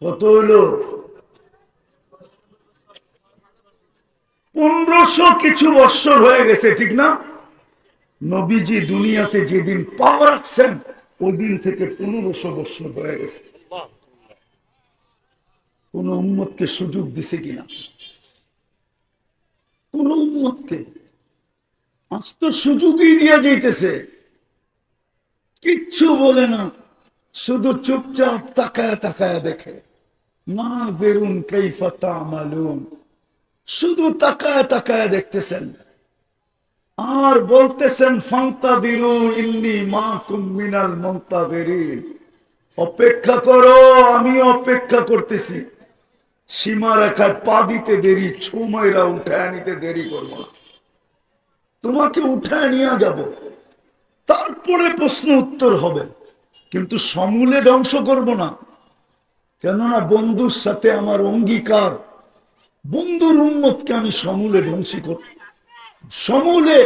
কত হইল? 1500 কিছু বৎসর হয়ে গেছে, ঠিক না? নবীজি দুনিয়াতে যেদিন পা রাখছেন ওই দিন থেকে 1500 বৎসর হয়ে গেছে। কোন উম্মতকে সুযোগ দিছে কিনা? কোন উম্মতকে? আজ তো সুযোগই দিয়া যাইতেছে, কিচ্ছু বলে না, শুধু চুপচাপ তাকায় তাকায় দেখে। না বেরুন কাইফা তা'মালুন, শুধু তাকায় তাকায় দেখতেছেন আর বলতেছেন ফান্তাদিরু ইন্নী মাকুম মিনাল মুনতাদিরিন, অপেক্ষা করো, আমি অপেক্ষা করতেছি। সীমা রেখায় পা দিতে দেরি, ছুমাইরা উঠায় নিতে দেরি করবো না, তোমাকে উঠায় নিয়ে যাব, তারপরে প্রশ্ন উত্তর হবে, কিন্তু সমূলে ধ্বংস করব না। কেননা বন্ধুর সাথে আমার অঙ্গীকার, বন্ধুর উম্মতকে আমি সমূলে সমূলে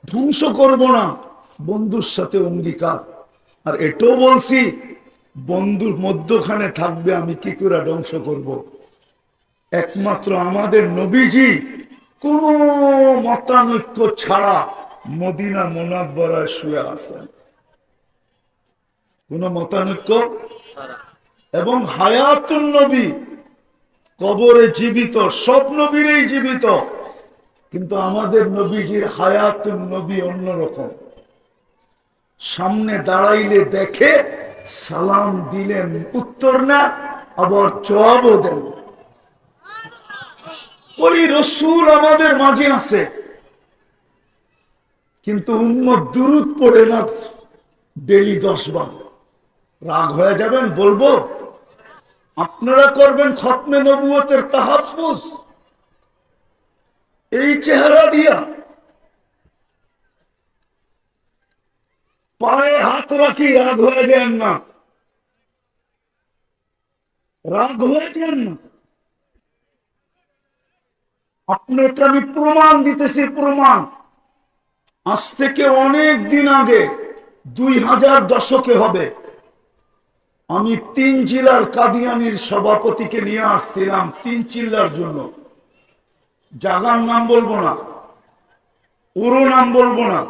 ধ্বংস করব না, বন্ধুর সাথে অঙ্গীকার। আর এটাও বলছি, বন্ধুর মধ্যখানে থাকবে, আমি কি করে ধ্বংস করব? একমাত্র আমাদের নবীজি কোন মতানৈক্য ছাড়া মদিনা মুনাওয়ারায় শুয়ে আছেন, কোন মতানৈক্য। এবং হায়াতুন নবী, কবরে জীবিত, সব নবীরই জীবিত, কিন্তু আমাদের নবীজির হায়াতুন নবী অন্যরকম। সামনে দাঁড়াইলে দেখে, সালাম দিলেন উত্তর না, আবার জবাবও দেন। ওই রসূল আমাদের মাঝে আছে, কিন্তু উম্মত দুরূদ পড়ে না ডেইলি 10 বার। রাগ হয়ে যাবেন, বলবো আপনারা করবেন খতমে নবুয়তের তাহাফুজ এই চেহারা দিয়া, পায়ে হাত রাখি, রাগ হয়ে যান না, রাগ হয়ে যান না। আপনাকে আমি প্রমাণ দিতেছি, প্রমাণ। আজ থেকে অনেক দিন আগে, 2000 দশকে হবে, আমি 3 জেলার কাদিয়ানির সভাপতিকে নিয়ে আসছিলাম 3 চিল্লার জন্য। জায়গার নাম বলবো না, ওরও নাম বলবো না,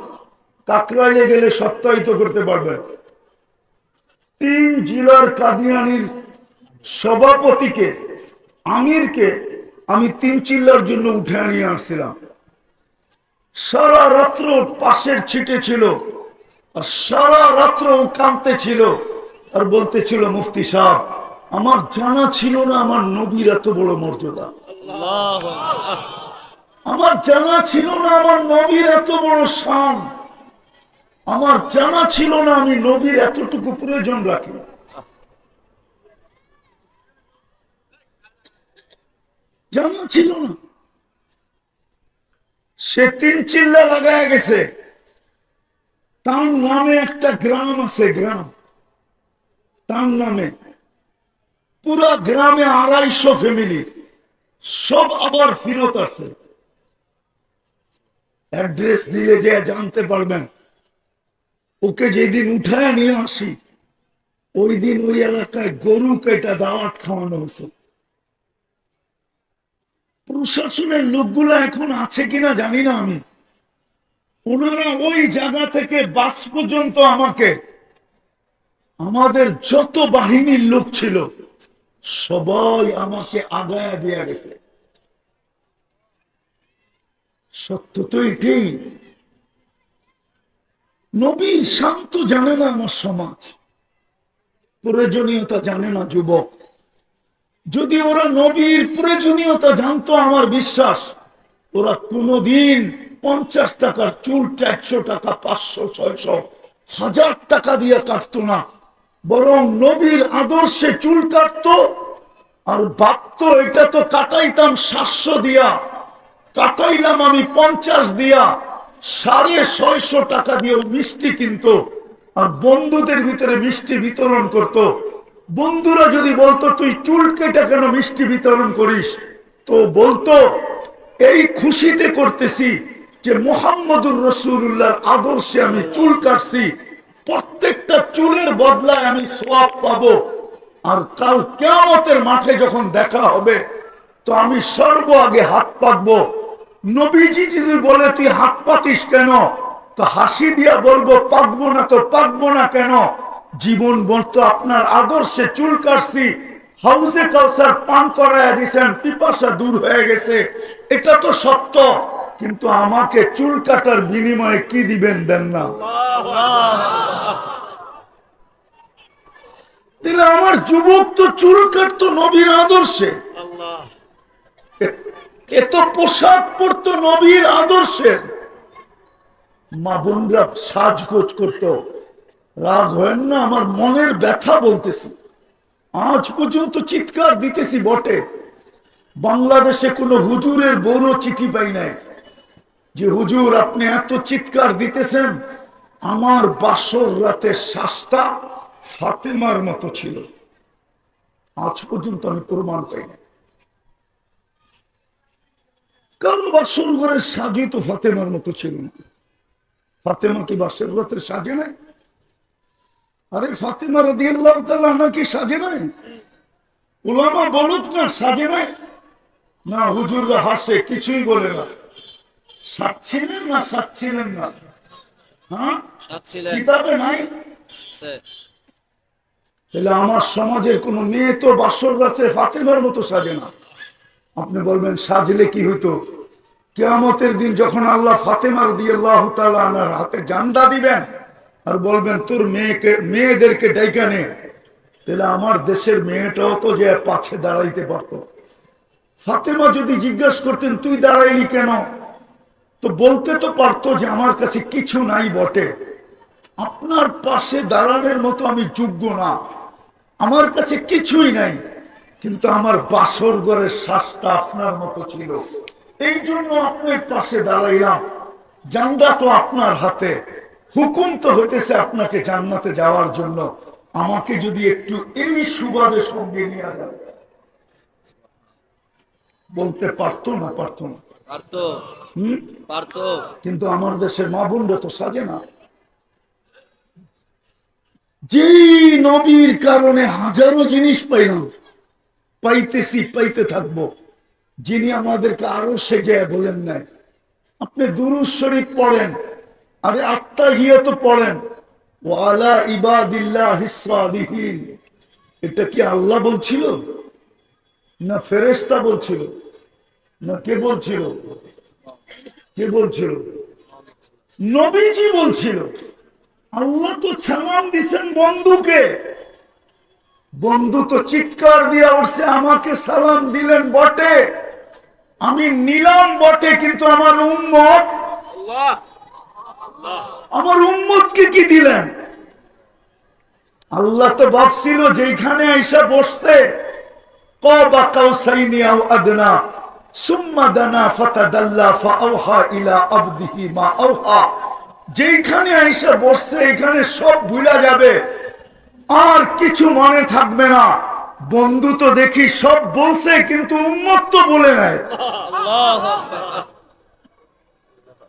কাকরাইলে গেলে সত্যায়িত করতে পারবেন। 3 জেলার কাদিয়ানির সভাপতিকে, আমিরকে আমি 3 চিল্লার জন্য উঠে নিয়ে আসছিলাম। সারা রাত্র পাশের ছিটে ছিল, আর সারা রাত্র কাঁদতে ছিল, আর বলতেছিল মুফতি সাহেব, আমার জানা ছিল না আমার নবীর এত বড় মর্যাদা, আমার জানা ছিল না আমার নবীর এত বড় শান, আমার জানা ছিল না আমি নবীর এতটুকু প্রয়োজন রাখি। জানা ছিল না। সে 3 চিল্লা লাগায় গেছে। তার নামে একটা গ্রাম আছে, গ্রাম তার নামে, পুরা গ্রামে 250 ফ্যামিলি, সব আবার ফিরত আছে। অ্যাড্রেস দিলে যে জানতে পারবেন। ওকে যেদিন উঠায় নিয়ে আসি, ওই দিন ওই এলাকায় গরু কেটা দাওয়াত খাওয়ানো হয়েছে। প্রশাসনের লোকগুলা এখন আছে কিনা জানি না আমি, ওনারা ওই জায়গা থেকে বাস পর্যন্ত আমাকে, আমাদের যত বাহিনীর লোক ছিল সবাই আমাকে আগায়া দিয়ে গেছে। সত্য তো এটাই। নবীর শান্ত জানে না আমার সমাজ, প্রয়োজনীয়তা জানে না যুবক। যদি ওরা নবীর প্রয়োজনীয়তা জানতো, আমার বিশ্বাস ওরা কোনদিন 50 টাকার চুলটা 100 টাকা, 500, 600, 1000 টাকা দিয়ে কাটতো না, বরং নবীর আদর্শে চুল কাটতো। আর ভাবতো এটা তো কাটাইতাম 700 দিয়া, কাটাইলাম আমি 50 দিয়া, 650 টাকা দিয়ে মিষ্টি কিনতো আর বন্ধুদের ভিতরে মিষ্টি বিতরণ করত। বন্ধুরা যদি বলতো তুই চুল কেটে কেন মিষ্টি বিতরণ করিস, তো বলতো এই খুশিতে করতেছি যে মুহাম্মদুর রাসূলুল্লাহর আদর্শে আমি চুল কাটছি, প্রত্যেকটা চুলের বদলায় আমি সওয়াব পাবো। আর কাল কিয়ামতের মাঠে যখন দেখা হবে, তো আমি সর্ব আগে হাত পাতবো। নবীজি যদি বলে তুই হাত পাতিস কেন, তো হাসি দিয়া বলবো পাতবো না। তো পাতবো না কেন? জীবন বলতো আপনার আদর্শে চুল কাটছি, হাউজে কাউসার পান করাইয়া দিছেন, পিপাসা দূর হয়ে গেছে, এটা তো সত্য। কিন্তু আমাকে চুল কাটার বিনিময়ে কি দিবেন? দেন না। তাহলে আমার যুবক তো চুল কাটতো নবীর আদর্শে, এত পোশাক পরতো নবীর আদর্শের। মা বোনরা সাজগোজ করতো। রাগ হয় না, আমার মনের ব্যথা বলতেছি। আজ পর্যন্ত চিৎকার দিতেছি বটে, বাংলাদেশে কোনো হুজুরের বড় চিঠি পাই নাই যে হুজুর আপনি এত চিৎকার দিতেছেন, আমার বাসর রাতের শ্বাসটা ফাতেমার মতো ছিল। আজ পর্যন্ত আমি প্রমাণ পাই না। কারো বাসর ঘরের সাজই তো ফাতেমার মতো ছিল না। ফাতেমা কি বাসর রাতের সাজে নাই? আরে ফাতেমা রাদিয়াল্লাহু তাআলা আনহা কি সাজে নাই? উলামা বলুক না সাজে নাই। না, হুজুররা হাসে, কিছুই বলে না। সাজছিলেন না সাজছিলেন না? হ্যাঁ, কিতাবে নাই। তাহলে আমার সমাজের কোন মেয়ে তো বাসর রাত্রে ফাতেমার মতো সাজে না। আপনি বলবেন সাজলে কি হইতো? কিয়ামতের দিন যখন আল্লাহ ফাতেমা রাদিয়াল্লাহু তাআলা আনহার হাতে জান্ডা দিবেন আর বলবেন তোর মেয়েদেরকে ডাইকা নে, তাহলে আমার দেশের মেয়েটাও তো যে পাছে দাঁড়াইতে পারতো। ফাতেমা যদি জিজ্ঞাসা করতেন তুই দাঁড়াইলি কেন, তো বলতে তো পারতো যে আমার কাছে কিছু নাই বটে, আপনার পাশে দাঁড়ানোর মতো আমি যোগ্য না, আমার কাছে কিছুই নাই, কিন্তু আমার বাসর ঘরের শ্বাসটা আপনার মতো ছিল, এই জন্য আপনার পাশে দাঁড়াইলাম। জান্নাত তো আপনার হাতে, হুকুম তো হইতেছে আপনাকে জান্নাতে যাওয়ার জন্য। আমাকে যদি একটু এই সুবাদের সঙ্গে নিয়ে যান, বলতে পারতো না? পারতো না? পারতো। কিন্তু আমার দেশের মা বোনরা তো সাজে না। যেই নবীর কারণে হাজারো জিনিস পাইলাম, পাইতেছি, পাইতে থাকবো, যিনি আমাদেরকে আরো সেজায় বলেন নাই আপনি দুরূদ শরীফ পড়েন, আরে আত্তাহিয়াত পড়েন, ওয়ালা ইবাদিল্লাহিস সালিহিন। এটা কি আল্লাহ বলছিল না ফেরেশতা বলছিল না কে বলছিল? কে বলছিল? নবীজি বলছিল। আল্লাহ তো সালাম দিছেন বন্ধুকে, বন্ধু তো চিৎকার দিয়া উঠছে আমাকে সালাম দিলেন বটে, আমি নিলাম বটে, কিন্তু আমার উম্মত, আমার উম্মতকে কি দিলেন? আল্লাহ তো ভাবছিল যেখানে আইসা বসছে কাবা কাউসাইনি আও আদনা সুম্মা দানা ফাতাদাল্লা ফাআওহা ইলা আবদিহি মা আওহা, যেখানে আইসা বসছে এখানে সব ভুলা যাবে, আর কিছু মনে থাকবে না। বন্ধু তো দেখি সব বলছে, কিন্তু উম্মত তো বলে নাই।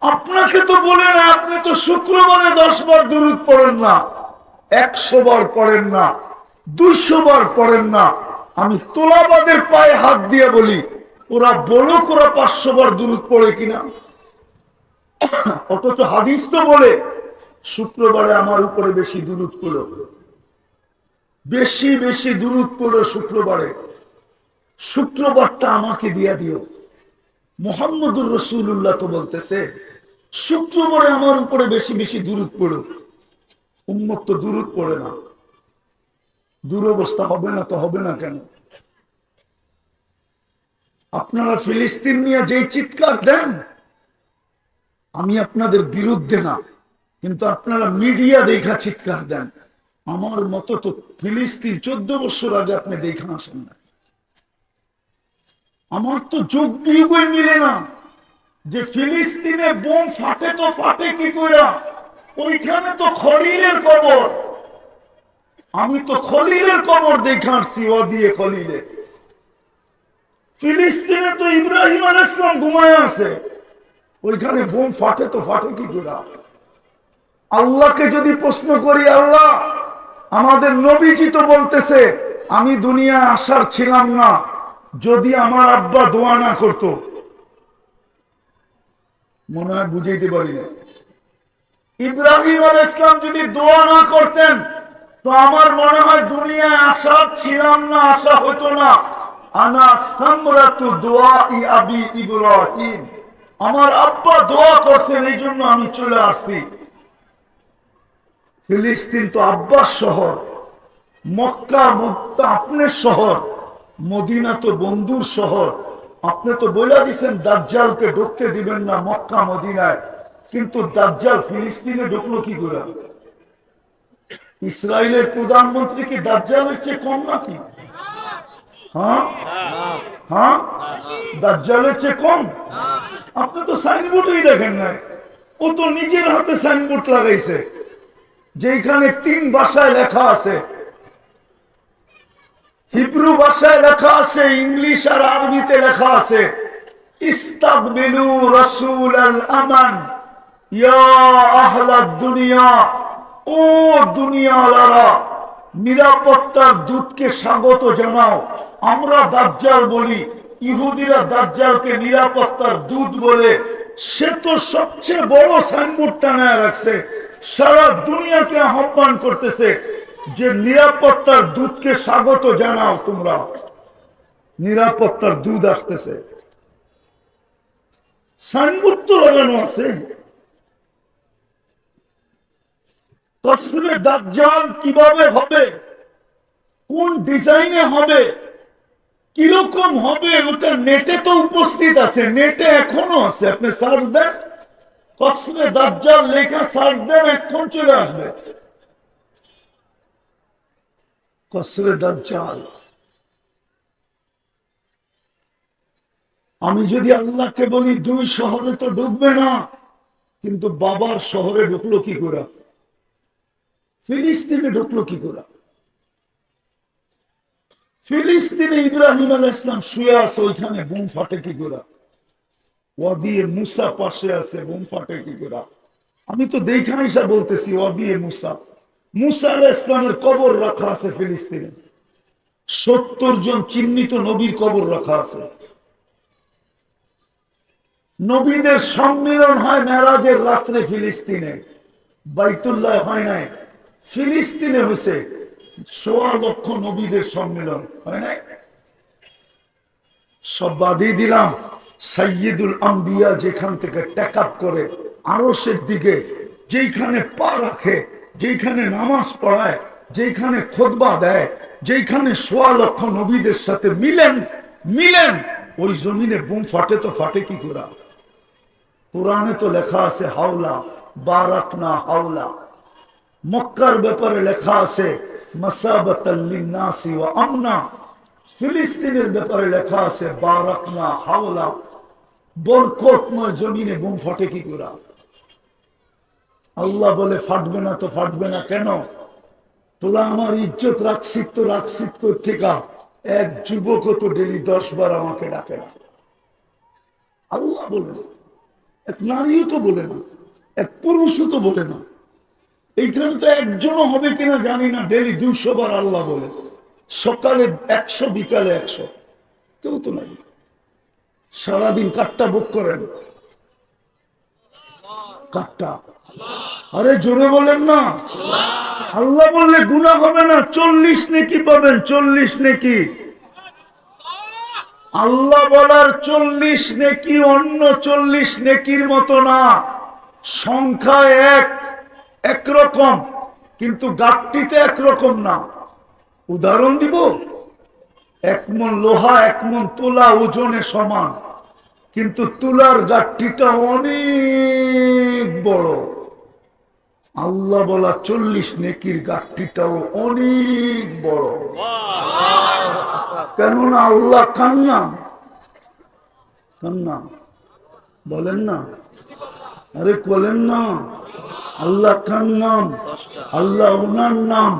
আপনাকে তো বলে না, আপনি তো শুক্রবারে 10 বার দুরূদ পড়েন না, 100 বার পড়েন না, 200 বার পড়েন না। আমি তোলাবাদের পায়ে হাত দিয়ে বলি, ওরা বলুক ওরা 500 বার দুরূদ পড়ে কিনা। অথচ হাদিস তো বলে শুক্রবারে আমার উপরে বেশি দুরূদ পড়ো, বেশি বেশি দুরূদ পড়ো শুক্রবারে, শুক্রবারটা আমাকে দিয়া দিও। মুহাম্মদুর রাসূলুল্লাহ তো বলতেছে শুক্রবারে আমার উপরে বেশি বেশি দুরূদ পড়ো। উম্মত তো দুরূদ পড়ে না। দুরবস্থা হবে না তো হবে না কেন? আপনারা ফিলিস্তিন নিয়ে যেই চিৎকার দেন, আমি আপনাদের বিরুদ্ধে না, কিন্তু আপনারা মিডিয়া দেখা চিৎকার দেন। আমার মতো তো ফিলিস্তিন 14 বছর আগে আপনি দেখা আসেন না। আমার তো যোগ বিয়োগই মিলে না যে ফিলিস্তিনে বোম ফাটে তো ফাটে কি করে, ওইখানে তো খলিলের কবর। আমি তো খলিলের কবর দেখে আসছি, ও দিয়ে খলিলে। ফিলিস্তিনে তো ইব্রাহিম আলাইহিস সালাম ঘুমায় আছে, ওইখানে বোম ফাটে তো ফাটে কি করে? আল্লাহকে যদি প্রশ্ন করি, আল্লাহ আমাদের নবীজি তো বলতেছে আমি দুনিয়া আসার ছিলাম না যদি আমার আব্বা দোয়া না করতো। মনে হয় বুঝাইতে পারি না। ইব্রাহিম আলাইহিস সালাম যদি দোয়া না করতেন তো আমার মনে হয় দুনিয়ায় আসার ছিলাম না, আসা হতো না। আনা সামরাতু দুআই আবি ইব্রাহিম, আমার আব্বা দোয়া করছেন এই জন্য আমি চলে আসছি। ফিলিস্তিন তো আব্বার শহর, মক্কা মুক্তা আপনার শহর, মদিনা তো বন্ধুর শহর। আপনি তো বলে দিচ্ছেন দাজ্জালকে ঢুকতে দিবেন না মক্কা মদিনায়, কিন্তু দাজ্জাল ফিলিস্তিনে ঢুকলো কি করে? ইসরায়েলের প্রধানমন্ত্রী কি দাজ্জালের চেয়ে কম নাকি? হ্যাঁ হ্যাঁ, দাজ্জালের চেয়ে কম? আপনি তো সাইনবোর্ডই দেখেন না। ও তো নিজের হাতে সাইনবোর্ড লাগাইছে, যেখানে 3 ভাষায় লেখা আছে। হিব্রু ভাষায় লেখা আছে, ইংলিশ আর আরবিতে লেখা আছে, ইস্তাকবিলু রাসূলাল আমান ইয়া আহলাদ দুনিয়া, ও দুনিয়াওয়ালারা নিরাপত্তার দূতকে স্বাগত জানাও। আমরা দাজ্জাল বলি, ইহুদিরা দাজ্জালকে নিরাপত্তার দূত বলে। সে তো সবচেয়ে বড় সাইনবোর্ড টানায় রাখছে, সারা দুনিয়াকে আহ্বান করতেছে যে নিরাপত্তার দূতকে স্বাগত জানাও তোমরা, নিরাপত্তার দূত আসতেছে। সাইনবোর্ড তো লাগানো আছে। কসরে দাজ্জাল কিভাবে হবে, কোন ডিজাইনে হবে, কিরকম হবে, ওটা নেটে তো উপস্থিত আছে, নেটে এখনো আছে। আপনি সার্চ দেন, কসরে দাজ্জাল লেখা সার্চ দেন, এখন চলে আসবে কসরে দাজ্জাল। আমি যদি আল্লাহকে বলি 2 শহরে তো ঢুকবে না, কিন্তু বাবার শহরে ঢুকলো কি করে? ফিলিস্তিনে ঢুকলো কি করে? ফিলিস্তিনে ইব্রাহিম আলাইহিস সালাম শুয়ে আছে, ওইখানে বোম ফাটে কি করে? ওয়াদি মুসা পাশে আছে, বোম ফাটে কি করে? আমি তো দেখা হিসাব বলতেছি, ওয়াদি মুসা, মুসা আলাইহিস সালামের কবর রাখা আছে ফিলিস্তিনে। 70 জন চিহ্নিত নবীর কবর রাখা আছে। নবীদের সম্মিলন হয় মেরাজের রাত্রে ফিলিস্তিনে, বাইতুল্লাহ হয় নাই, ফিলিস্তিনে হয়েছে। 1.25 লক্ষ নবীদের সম্মিলন হয় নাই। সব বাদই দিলাম, সাইয়্যিদুল আম্বিয়া যেখান থেকে টেক আপ করে আরশের দিকে, যেখানে পা রাখে, যেখানে নামাজ পড়ায়, যেখানে খুতবা দেয়, যেখানে 1.25 লক্ষ নবীদের সাথে মিলেন, ওই জমিনে বোম ফাটে তো ফাটে কি করে? কোরআনে তো লেখা আছে হাওলা বারাকনা হাওলা। মক্কার ব্যাপারে লেখা আছে মাসাবাতাল লিন্নাসি ওয়া আমনা। ফিলিস্তিনের ব্যাপারে লেখা আছে বারাকনা হাওলা, বরকতময় জমিনে বোম ফাটে কি করে? আল্লাহ বলে ফাটবে না তো ফাটবে না কেন? তোরা আমার ইজ্জত রাখছিস তো রাখছিস কোত্থেকা? এক যুবক তো ডেলি 10 বার আমাকে ডাকে না। আল্লাহ বলে না, এক নারীও তো বলে না, এক পুরুষও তো বলে না। এইখানে তো একজনও হবে কিনা জানি না, ডেলি 200 বার আল্লাহ বলে। সকালে 100, বিকালে 100, কেউ তো নাই। সারাদিন কাটটা বুক করেন, কাটটা। আরে জোরে বলেন না। আল্লাহ বললে গুনাহ হবে না, 40 নেকি পাবেন, 40 নেকি। আল্লাহ বলার 40 নেকি অন্য 40 নেকির মতো না। সংখ্যা একরকম, কিন্তু গাঠটিতে একরকম না। উদাহরণ দিব, 1 মণ লোহা 1 মণ তুলা ওজনে সমান, কিন্তু তুলার গাঠটিটা অনেক বড়। আল্লাহ বলা 40 নেকির গাঠটিটাও অনেক বড়। কেননা আল্লাহ কান্নাম, কান্নাম বলেন না, আরে বলেন না, আল্লাহ কান্নাম। আল্লাহ ওনার নাম,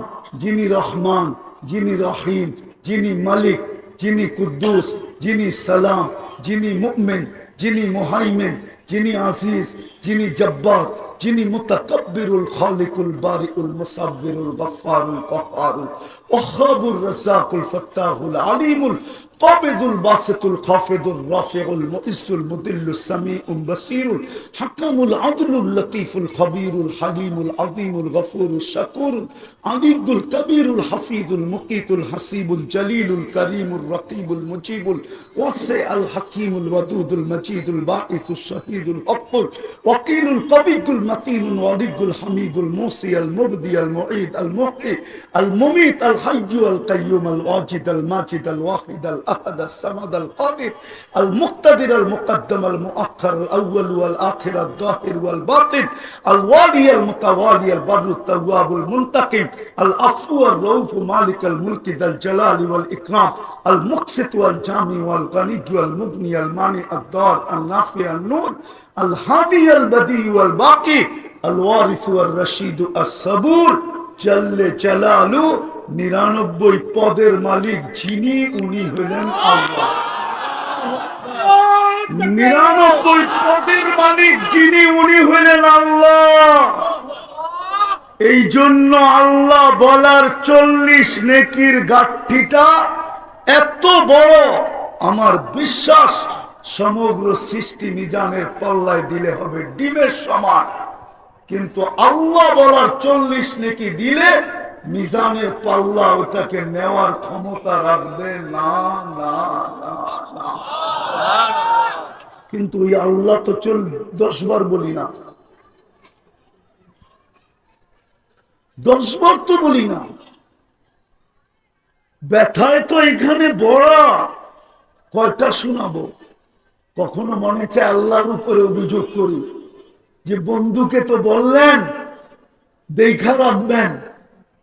যিনি রহমান, যিনি রহিম, যিনি মালিক, যিনি কুদ্দুস, যিনি সালাম, যিনি মুমিন, যিনি মুহাইমিন, যিনি আজিজ, যিনি জব্বার, যিনি মুতাকাব্বিরুল খালিকুল বারিউল মুসাব্বিরুল গফফারুল কহ্হারুল ওয়াহ্হাবুর রাজ্জাকুল ফাত্তাহুল আলিমুল কাবিদুল বাসিতুল খাফিদুর রাফিউল মুইজ্জুল মুদিল্লুস সামিউল বাসীরুল হাকামুল আদলুল লতীফুল খবীরুল হালিমুল আযীমুল গফুরুশ শাকুরুল আলিয়ুল কবীরুল হাফিজুল মুকীতুল হাসিবুল জলিলুল করিমুর রকিবুল মুজিবুল ওয়াসিউল হাকীমুল ওয়াদুদুল মজিদুল বাঈসুশ শাহীদুল হক্কুল ওয়াকিলুল কবিয়ুল মতিনুল ওয়ালিয়ুল হামিদুল মুসি আল মুবদি আল মুঈদ আল মুহয়ি আল মুমীত আল হাইয়্যু আল কাইয়্যুম আল ওয়াজিদ আল মাজিদ আল ওয়াহিদ আল আহাদ আস সামাদ আল কাদির আল মুক্তাদির আল মুকদ্দম আল মুআখ্খার আল আউয়াল ওয়াল আখির আল যাহির ওয়াল বাতিন আল ওয়ালি আল মুতাওয়ালি আল বাররু তাওয়াবুল মুনতাকিম আল আফু আর রউফ মালিক আল মুলকি যাল জালালি ওয়াল ইকরাম আল মুকসিত ওয়াল জামি ওয়াল গনি ওয়াল মুগনি আল মানি আদ দার আল নাফি আল নূর আল হাদি আল বদি ওয়াল বাকি আল ওয়ারিস ওয়াল রশিদ আস সাবুর জাল্লে জালালু 99 পদের মালিক যিনি, উনি হলেন আল্লাহ। 99 পদের মালিক যিনি, উনি হলেন আল্লাহ। এই জন্য আল্লাহ বলার 40 নেকির গাঠটিটা এত বড়, আমার বিশ্বাস সমগ্র সৃষ্টি মিজানের পাল্লায় দিলে হবে ডিমের সমান। কিন্তু আল্লাহ বলার 40 নেকি দিলে মিজানের পাল্লা ওটাকে নেওয়ার ক্ষমতা রাখবে না, না, না, না। কিন্তু ওই আল্লাহ তো 10 বার বলি না, 10 বার তো বলি না। ব্যথায় তো এখানে বড়, কয়টা শোনাবো? কখনো মনে চায় আল্লাহর উপরে অভিযোগ করি যে বন্ধুকে তো বললেন দেখা রাখবেন,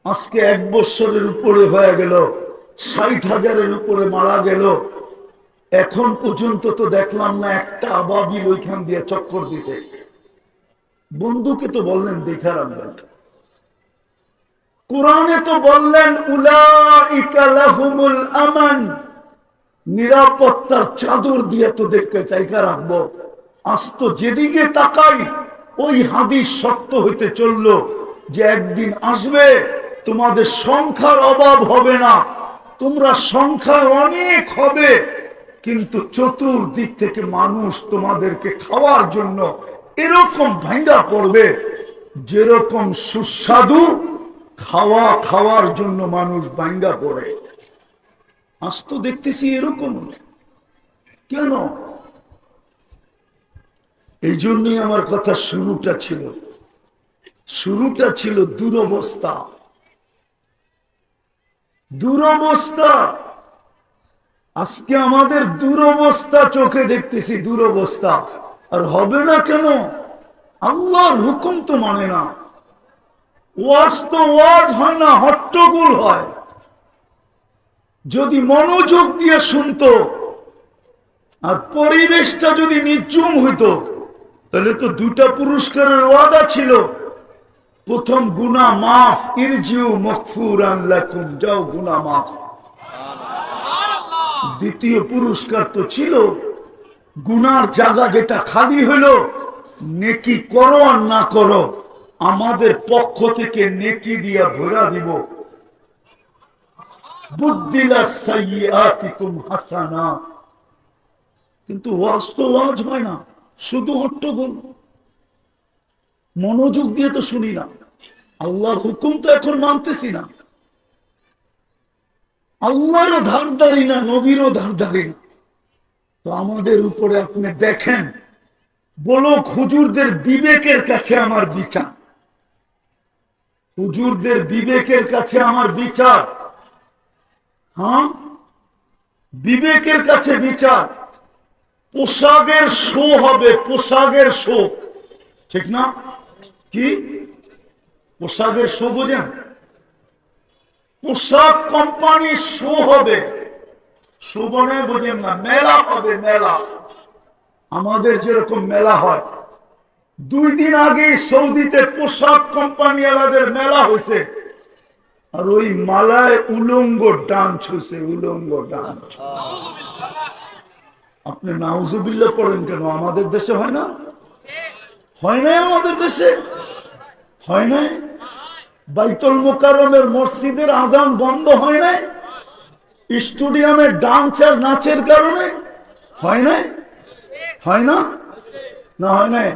আজকে 1 বছরের উপরে হয়ে গেল, 60,000-এর উপরে মারা গেল, এখন পর্যন্ত তো দেখলাম না একটা আবাবিল ওইখান দিয়ে চক্কর দিতে। বন্ধুকে তো বললেন দেখা রাখবেন, কোরআনে তো বললেন উলাইকা লাহুমুল আমান, নিরাপত্তার চাদর দিয়ে তো দেখতে চাইকা রাখবো। আজ তো যেদিকে তাকাই ওই হাদিস সত্য হইতে চললো যে একদিন আসবে তোমাদের সংখ্যার অভাব হবে না, তোমরা সংখ্যায় অনেক হবে, কিন্তু চতুর্দিক থেকে মানুষ তোমাদেরকে খাওয়ার জন্য এরকম ভাঙ্গা পড়বে যেরকম সুস্বাদু খাওয়ার জন্য মানুষ ভাঙ্গা পড়ে। আজ তো দেখতেছি এরকম। কেন? এই জন্যই আমার কথা শুরুটা ছিল দুরবস্থা। আজকে আমাদের দুরবস্থা চোখে দেখতেছি, দুরবস্থা। আর হবে না কেন? আল্লাহর হুকুম তো মানে না, ওয়াজ তো ওয়াজ হয় না, হট্টগোল হয়। যদি মনোযোগ দিয়ে শুনতো আর পরিবেশটা যদি নির্জুম হইতো, তাহলে তো 2টা পুরস্কারের ওয়াদা ছিল। প্রথম গুনাহ মাফ, ইরজিউ মাগফুরান লাকুম, যাও গুনাহ মাফ। দ্বিতীয় পুরস্কার তো ছিল গুনার জায়গা যেটা খালি হলো, নেকি করো আর না করো, আমাদের পক্ষ থেকে নেকি দিয়া ভরা দিব। বুদ্দিলাস সাইয়্যাতিকুম হাসানা। কিন্তু ওয়াজ তো ওয়াজ হয় না, শুধু হট্টগোল। মনোযোগ দিয়ে তো শুনি না, আল্লাহর হুকুম তো এখন মানতেছি না। আল্লাহরও ধারদারি না, নবীরও ধারদারি না। তো আমাদের উপরে আপনি দেখেন বলো হুজুরদের বিবেকের কাছে আমার বিচার, হুজুরদের বিবেকের কাছে আমার বিচার। হ্যাঁ, বিবেকের কাছে বিচার। পোশাকের শো হবে, পোশাকের শো, ঠিক না? কি পোশাকের শো বোঝেন? পোশাক কোম্পানির শো হবে, শো বনে বোঝেন না, মেলা হবে, মেলা। আমাদের যেরকম মেলা হয়, 2 দিন আগে সৌদিতে পোশাক কোম্পানি আলাদের মেলা হয়েছে, আর ওই মালায় উলঙ্গ ডান্স হয়েছে, উলঙ্গ ডান্স। আপনি নাউজুবিল্লাহ পড়েন কেন? আমাদের দেশে হয় না? হয় নাই? আমাদের দেশে হয় নাই? বাইতুল মুকাররমের মসজিদের আজান বন্ধ হয় নাই? স্টেডিয়ামে ডান্স আর নাচের কারণে হয় নাই? হয় না? না হয় নাই?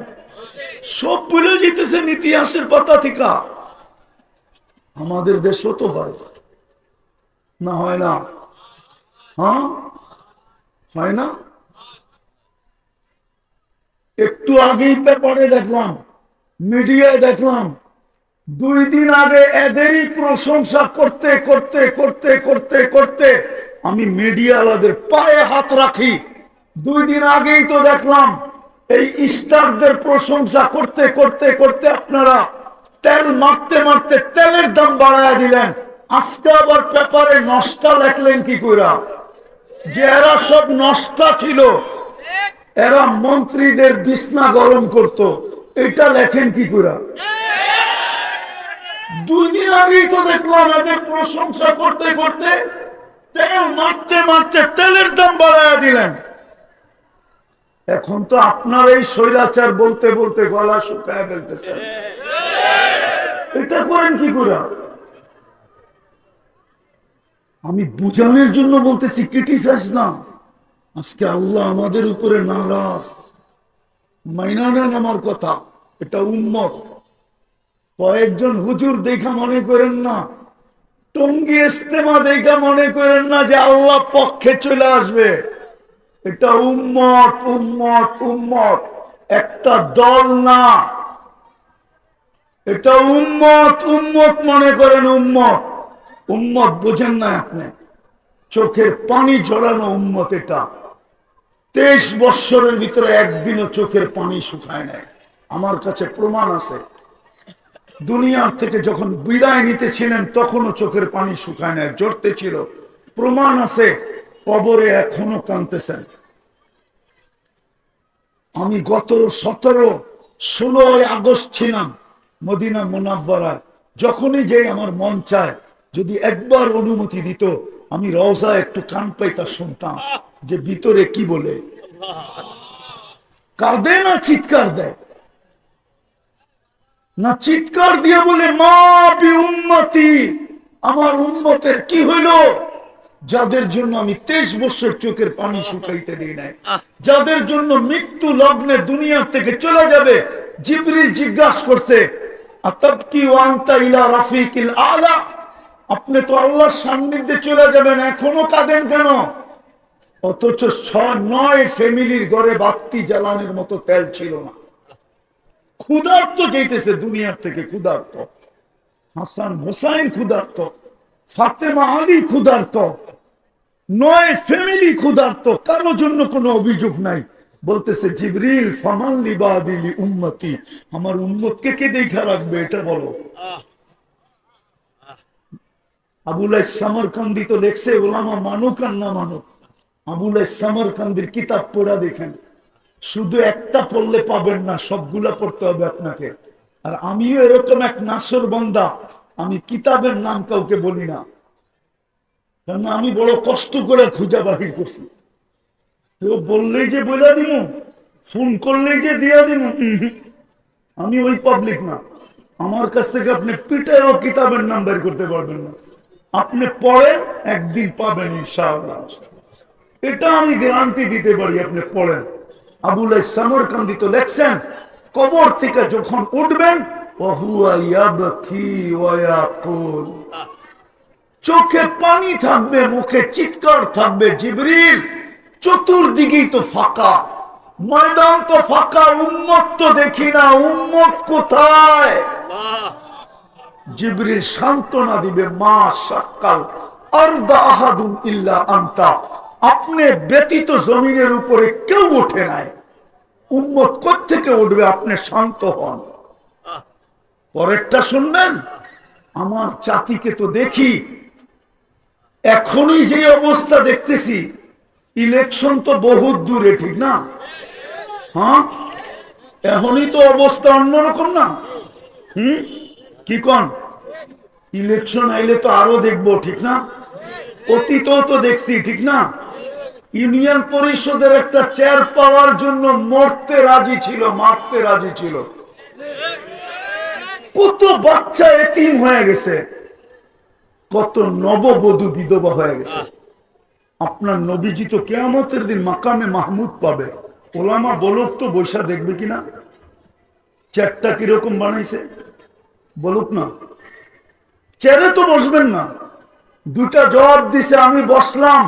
সব ভুলে যেতেছেন ইতিহাসের পাতা থেকে। আমাদের দেশও তো হয় না? হয় না? হ্যাঁ, হয় না? একটু আগেই পেপারে দেখলাম, মিডিয়ায় দেখলাম, 2 দিন আগে এদেরই প্রশংসা করতে করতে করতে করতে করতে আমি মিডিয়াওয়ালাদের পায়ে হাত রাখি। 2 দিন আগেই তো দেখলাম এই স্টারদের প্রশংসা করতে করতে করতে আপনারা তেল মারতে মারতে তেলের দাম বাড়ায় দিলেন। আজকে আবার পেপারে নষ্টা লেখলেন কি করে? যে এরা সব নষ্টা ছিল, এরা মন্ত্রীদের বিছনা গরম করত, এটা লেখেন কি করে? 2 দিন আগেই তো দেখলাম এদের প্রশংসা করতে করতে তেল মারতে মারতে তেলের দাম বাড়ায় দিলেন। এখন তো আপনার এই স্বৈরাচার বলতে বলতে গলা শুকায় ফেলতেছেন। এটা করেন কি করে? আমি বুঝানোর জন্য বলতেছি, ক্রিটিসাইজ না। আজকে আল্লাহ আমাদের উপরে নারাজ, মাইনা নেন আমার কথা। এটা উম্মত। কয়েকজন হুজুর দেখা মনে করেন না, টঙ্গী ইস্তেমা দেখা মনে করেন না যে আল্লাহ পক্ষে চলে আসবে। এটা উম্মত, উম্মত, উম্মত, একটা দল না। এটা উম্মত, উম্মত মনে করেন, উম্মত। উম্মত বোঝেন না আপনি? চোখের পানি ঝরানো উম্মত এটা। 23 বৎসরের ভিতরে একদিনও চোখের পানি শুকায় নাই। আমার কাছে প্রমাণ আছে। দুনিয়ার থেকে যখন বিদায় নিতেছিলেন তখনও চোখের পানি শুকায় নাই, জড়তে ছিল। প্রমাণ আছে, কবরে এখনো কাঁদতেছেন। আমি গত 16 আগস্ট ছিলাম মদিনা মুনাওয়ারায়। যখনই যে আমার মন চায়, যদি একবার অনুমতি দিত, আমি রওজা একটু কান পাইতা শুনতাম যে ভিতরে কি বলে। কাঁদে না চিৎকার দেয়? না চিৎকার দিয়ে বলে মা বি উম্মতি, আমার উম্মতের কি হইলো? যাদের জন্য আমি 23 বছর চোখের পানি শুকাইতে দিই নাই, যাদের জন্য মৃত্যু লগ্নে দুনিয়া থেকে চলে যাবে। জিবরিল জিজ্ঞাসা করছে, আতাবকি ওয়া আনতা ইলা রাফিকিল আলা, আপনি তো আল্লাহর সান্নিধ্যে চলে যাবেন, এখনো কাঁদেন কেন? অথচ 6-9 ফ্যামিলির ঘরে বাতি জ্বালানোর মতো তেল ছিল না। ক্ষুধার্ত যেতেছে দুনিয়ার থেকে, ক্ষুধার্ত। হাসান হোসাইন ক্ষুধার্ত, ফাতেমা আলী ক্ষুধার্ত, 9 ফ্যামিলি ক্ষুধার্ত। কারোর জন্য কোনো অভিযোগ নাই। বলতেছে জিবরিল ফামান লিবাদিলি উম্মতি, আমার উম্মতকে কে দেখা রাখবে এটা বলো। আবুলাই সামরকান্দি তো লেখছে, ওলামা মানুক আর না মানুক, আবুলাই সামরকান্দির কিতাব পড়া দেখেন। শুধু একটা পড়লে পাবেন না, সবগুলা পড়তে হবে আপনাকে। আর আমিও এরকম এক নাসর বান্দা, আমি কিতাবের নাম কাউকে বলি না, কারণ আমি বড় কষ্ট করে খুঁজে বাহির করছি। কেউ বললেই যে বলে দিব, ফোন করলেই যে দিয়া দিব, আমি ওই পাবলিক না। আমার কাছ থেকে আপনি পিটারও কিতাবের নাম বের করতে পারবেন না। আপনি পড়েন, একদিন পাবেন ইনশাআল্লাহ। এটা আমি গ্যারান্টি দিতে পারি, আপনি পড়েন। আবুলাই সামরকান্দি তো লেখছেন, কবর থেকে যখন উঠবেন, চোখে পানি থাকবে, মুখে চিৎকার থাকবে, জিবরিল চতুর্দিকেই তো ফাঁকা, ময়দান তো ফাঁকা, উম্মত তো দেখি না। উম্মত কোথায়? জিবরিল সান্ত্বনা দিবে, মা শাক্কাল আরদা আহাদুন ইল্লা আনতা, আপনি ব্যতীত জমিনের উপরে কেউ ওঠে নাই। উম্মত কোত্থেকে উঠবে? আপনি শান্ত হন। পরেরটা শুনবেন। আমার জাতিকে তো দেখি এখনই যে অবস্থা দেখতেছি, ইলেকশন তো বহুত দূরে, ঠিক না? হ্যাঁ, এখনই তো অবস্থা অন্যরকম না? কি কন? ইলেকশন আইলে তো আরো দেখবো, ঠিক না? অতীতও তো দেখছি, ঠিক না? ইউনিয়ন পরিষদের একটা চেয়ার পাওয়ার জন্য মরতে রাজি ছিল, মারতে রাজি ছিল। কত বাচ্চা এতিম হয়ে গেছে, কত নববধূ বিধবা হয়ে গেছে। আপনার নবীজি তো কিয়ামতের দিন মাকামে মাহমুদ পাবে। ওলামা বলুক তো, বৈশা দেখবে কিনা চেয়ারটা কিরকম বানাইছে, বলুক না। চেয়ারে তো বসবেন না। দুটা জবাব দিছে, আমি বসলাম,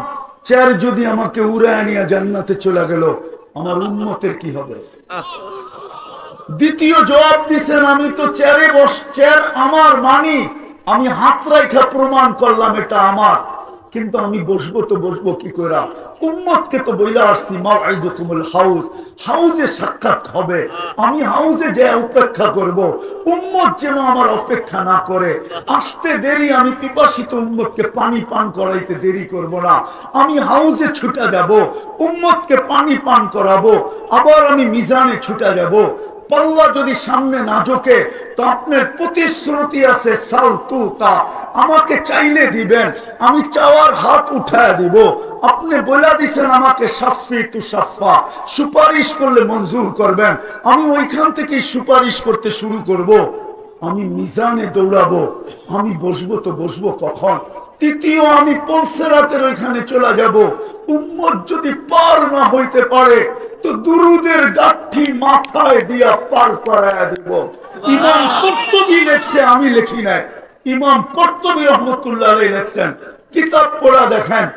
চেয়ার যদি আমাকে উড়ায় নিয়ে জান্নাতে চলে গেল, আমার উম্মতের কি হবে? দ্বিতীয় জবাব দিছেন, আমি তো চেয়ারে চেয়ার আমার মানি, আমি হাত রাখা প্রমাণ করলাম এটা আমার, কিন্তু আমি বসবো তো বসবো কি করে? উম্মতকে তো বইলা আসছি মাউইদুকুমুল হাউজ, হাউজে সাক্ষাৎ হবে, আমি হাউজে যে অপেক্ষা করব। উম্মত যেন আমার অপেক্ষা না করে। আসতে দেরি, আমি পিপাসিত উম্মতকে পানি পান করাইতে দেরি করব না। আমি হাউজে ছুটে যাব, উম্মতকে পানি পান করাবো, আবার আমি মিজানে ছুটে যাব। পাল্লা যদি সামনে না ঝোঁকে তো আপনার প্রতিশ্রুতি আছে, সালতুতা, আমাকে চাইলে দিবেন, আমি চাওয়ার হাত উঠায় দিব। আপনি বলে দিছেন আমাকে সাফি তু সাফা, সুপারিশ করলে মঞ্জুর করবেন। আমি ওইখান থেকে সুপারিশ করতে শুরু করব। আমি মিজানে দৌড়াবো, আমি বসবো তো বসবো কখন? তৃতীয়, আমি পলসেরাতের ওইখানে চলে যাব। উম্মত যদি পার না হইতে পারে তো দুরুদের গাঠি মাথায় দিয়া পার করায়া দিব। ইমাম কুরতুবী লেখছে, আমি লিখি নাই। ইমাম কুরতুবী রহমাতুল্লাহ আলাইহি লেখছেন, কিতাব পড়া দেখেন,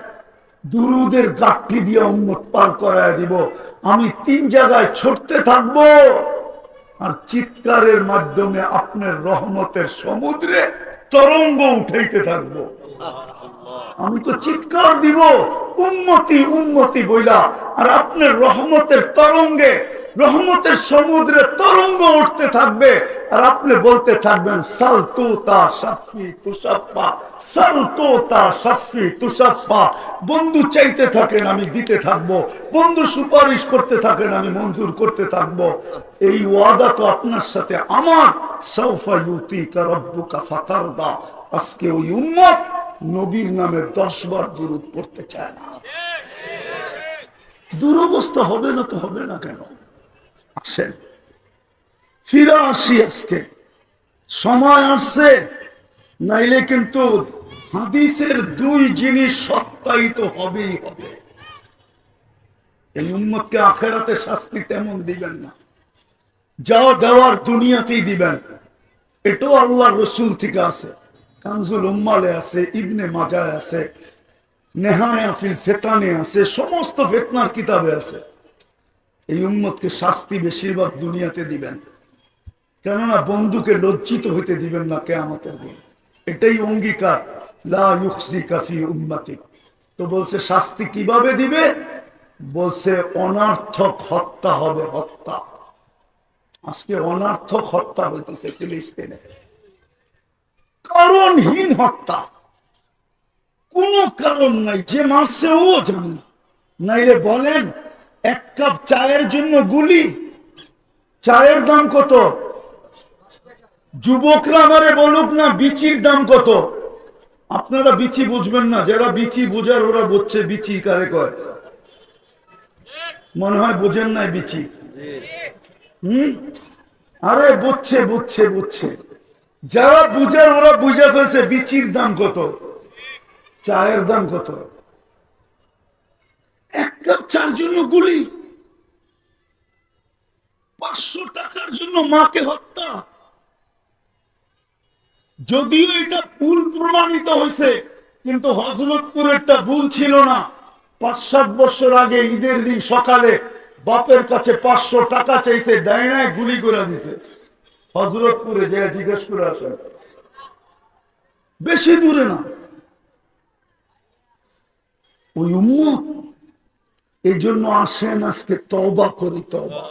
দুরুদের গাঠি দিয়া উম্মত পার করায়া দিব। আমি 3 জায়গায় ছুটতে থাকবো, আর চিৎকারের মাধ্যমে আপনার রহমতের সমুদ্রে তরঙ্গ উঠাইতে থাকবো। আমি তো চিৎকার দিব উম্মতি উম্মতি বইলা, আর আপনার রহমতের তরঙ্গে, রহমতের সমুদ্রে তরঙ্গ উঠতে থাকবে, আর আপনি বলতে থাকবেন সালতুতা শাফি তুশাফা, সালতুতা শাফি তুশাফা। বন্ধু চাইতে থাকেন, আমি দিতে থাকবো। বন্ধু সুপারিশ করতে থাকেন, আমি মঞ্জুর করতে থাকবো। এই ওয়াদা তো আপনার সাথে আমার। সাউফা ইউতিকা রাব্বুকা ফাতারদা। আজকে ওই উম্মত নবীর নামে 10 বার দুরূদ পড়তে চায় না। দুরবস্থা হবে না তো হবে না কেন? আসেন ফিরে আসি, আজকে সময় আসছে, নাইলে কিন্তু হাদিসের 2 জিনিস সত্যায়িত হবেই হবে। এই উম্মতকে আখেরাতে শাস্তি তেমন দিবেন না, যা দেওয়ার দুনিয়াতেই দিবেন। এটাও আল্লাহ রসুল থেকে আছে, কানজুল উম্মালে আছে, ইবনে মাজায় আছে, নেহায়া ফিল ফিতানে আছে, সমস্ত ফিতনার কিতাবে আছে। এই উম্মতকে শাস্তি বেশিরভাগ দুনিয়াতে দিবেন, কেননা বন্ধুকে লজ্জিত হইতে দিবেন না কিয়ামতের দিন। এটাই অঙ্গীকার, লা ইউখজিকা ফি উম্মতি। তো বলছে শাস্তি কিভাবে দিবে? বলছে অনার্থক হত্যা হবে, হত্যা। আজকে অনার্থক হত্যা হইতেছে ফিলিস্তিনে, কারণহীন হত্যা, কোন কারণ নাই। যে মারছে ও জানে না। নাইলে বলেন 1 কাপ চায়ের জন্য গুলি, চায়ের দাম কত? যুবকরা আমারে বলুক না বিচির দাম কত? আপনারা বিচি বুঝবেন না, যারা বিচি বুঝার ওরা বুঝছে বিচি কারে কয়। মনে হয় বুঝেন নাই বিচি। আরে বুঝছে বুঝছে বুঝছে, যারা বুঝার ওরা বুঝে ফেলছে বিচির দাম কত, চায়ের দাম কত। 1 কাপ চার জন্য গুলি, 500 টাকার জন্য মাকে হত্যা। যদিও এটা ভুল প্রমাণিত হয়েছে, কিন্তু হযরতপুরেরটা ভুল ছিল না। 5-7 বছর আগে ঈদের দিন সকালে বাপের কাছে 500 টাকা চাইছে, দেয় নাই, গুলি করে দিছে। হযরতপুরে যে জিজ্ঞেস করে আসেন, বেশি দূরে না। ওই উম্মত, এই জন্য আসেন আজকে তওবা করি, তওবা।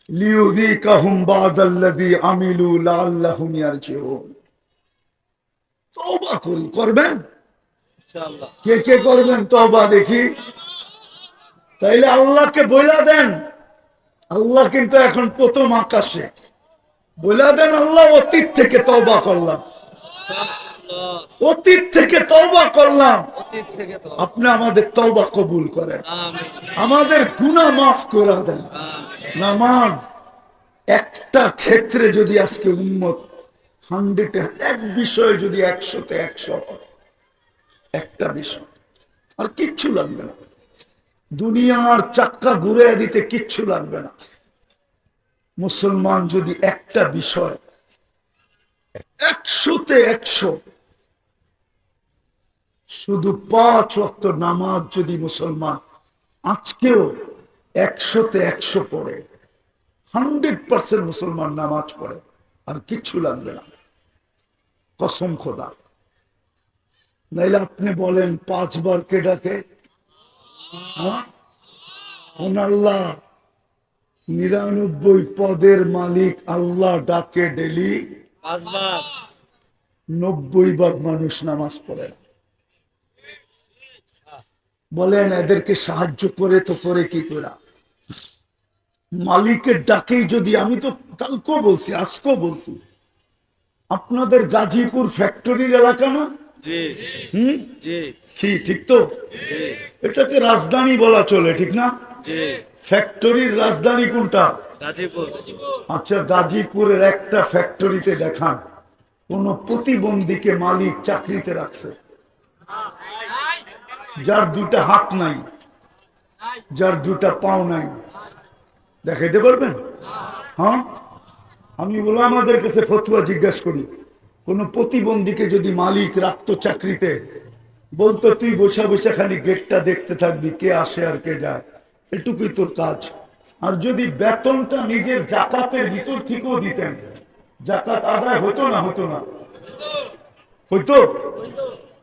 লিউযীকাহুম বাদাল্লাযী আমিলু লাআল্লাহুম ইয়ারজিউন। তওবা করি, করবেন ইনশাআল্লাহ। কে কে করবেন তওবা দেখি? তাইলে আল্লাহকে বইলা দেন। আল্লাহ কিন্তু এখন প্রথম আকাশে। বইলা দেন, আল্লাহ অতীত থেকে তওবা করলাম, অতীত থেকে তওবা করলাম, আপনি আমাদের তওবা কবুল করেন, আমাদের গুনাহ মাফ করে দেন। নামান একটা ক্ষেত্রে যদি আজকে উম্মত 100-এ এক বিষয়ে যদি 100-তে 100 হয়, একটা বিষয়, আর কিচ্ছু লাগবে না, দুনিয়ার চাক্কা ঘুরে দিতে কিচ্ছু লাগবে না। মুসলমান যদি একটা বিষয় 100-তে 100, শুধু 5 ওয়াক্ত নামাজ যদি মুসলমান আজকেও 100-তে 100 পড়ে, 100% মুসলমান নামাজ পড়ে, আর কিচ্ছু লাগবে না, কসম খোদা। নাইলে আপনি বলেন 5 বার কে ডাকে? আল্লাহ। 99 পদের মালিক আল্লাহ ডাকে ডেলি 5 বার। 90 বার মানুষ নামাজ পড়ে না। বলেন এদেরকে সাহায্য করে তো করে কি করে? মালিকের ডাকেই যদি, আমি তো কালকেও বলছি, আজকেও বলছি, আপনাদের গাজীপুর ফ্যাক্টরির এলাকা না? কি ঠিক তো? এটাকে রাজধানী বলা চলে, ঠিক না? ফ্যাক্টরির রাজধানী কোনটা? গাজীপুর। আচ্ছা, গাজীপুরের একটা ফ্যাক্টরিতে দেখান কোন প্রতিবন্ধীকে মালিক চাকরিতে রাখছে, যার 2টা হাত নাই, যার 2টা পাও নাই, দেখাইতে পারবেন? হ্যাঁ, আমি বললাম আমাদের কাছে ফতুয়া জিজ্ঞাসা করি, কোন প্রতিবন্ধীকে যদি মালিক রাখতো চাকরিতে, বলতো তুই বসে বসে খালি গেটটা দেখতে থাকবি, কে আসে আর কে যায়, এটুকুই তোর কাজ। আর যদি বেতনটা নিজের জাকাতের ভিতর থেকেও দিতেন, জাকাত আদায় হতো না? হতো না? হইতো?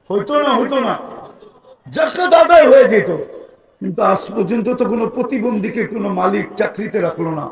হইতো না? হতো না? জাকাত আদায় হয়ে যেত। কিন্তু আজ পর্যন্ত তো কোনো প্রতিবন্ধীকে কোনো মালিক চাকরিতে রাখলো না।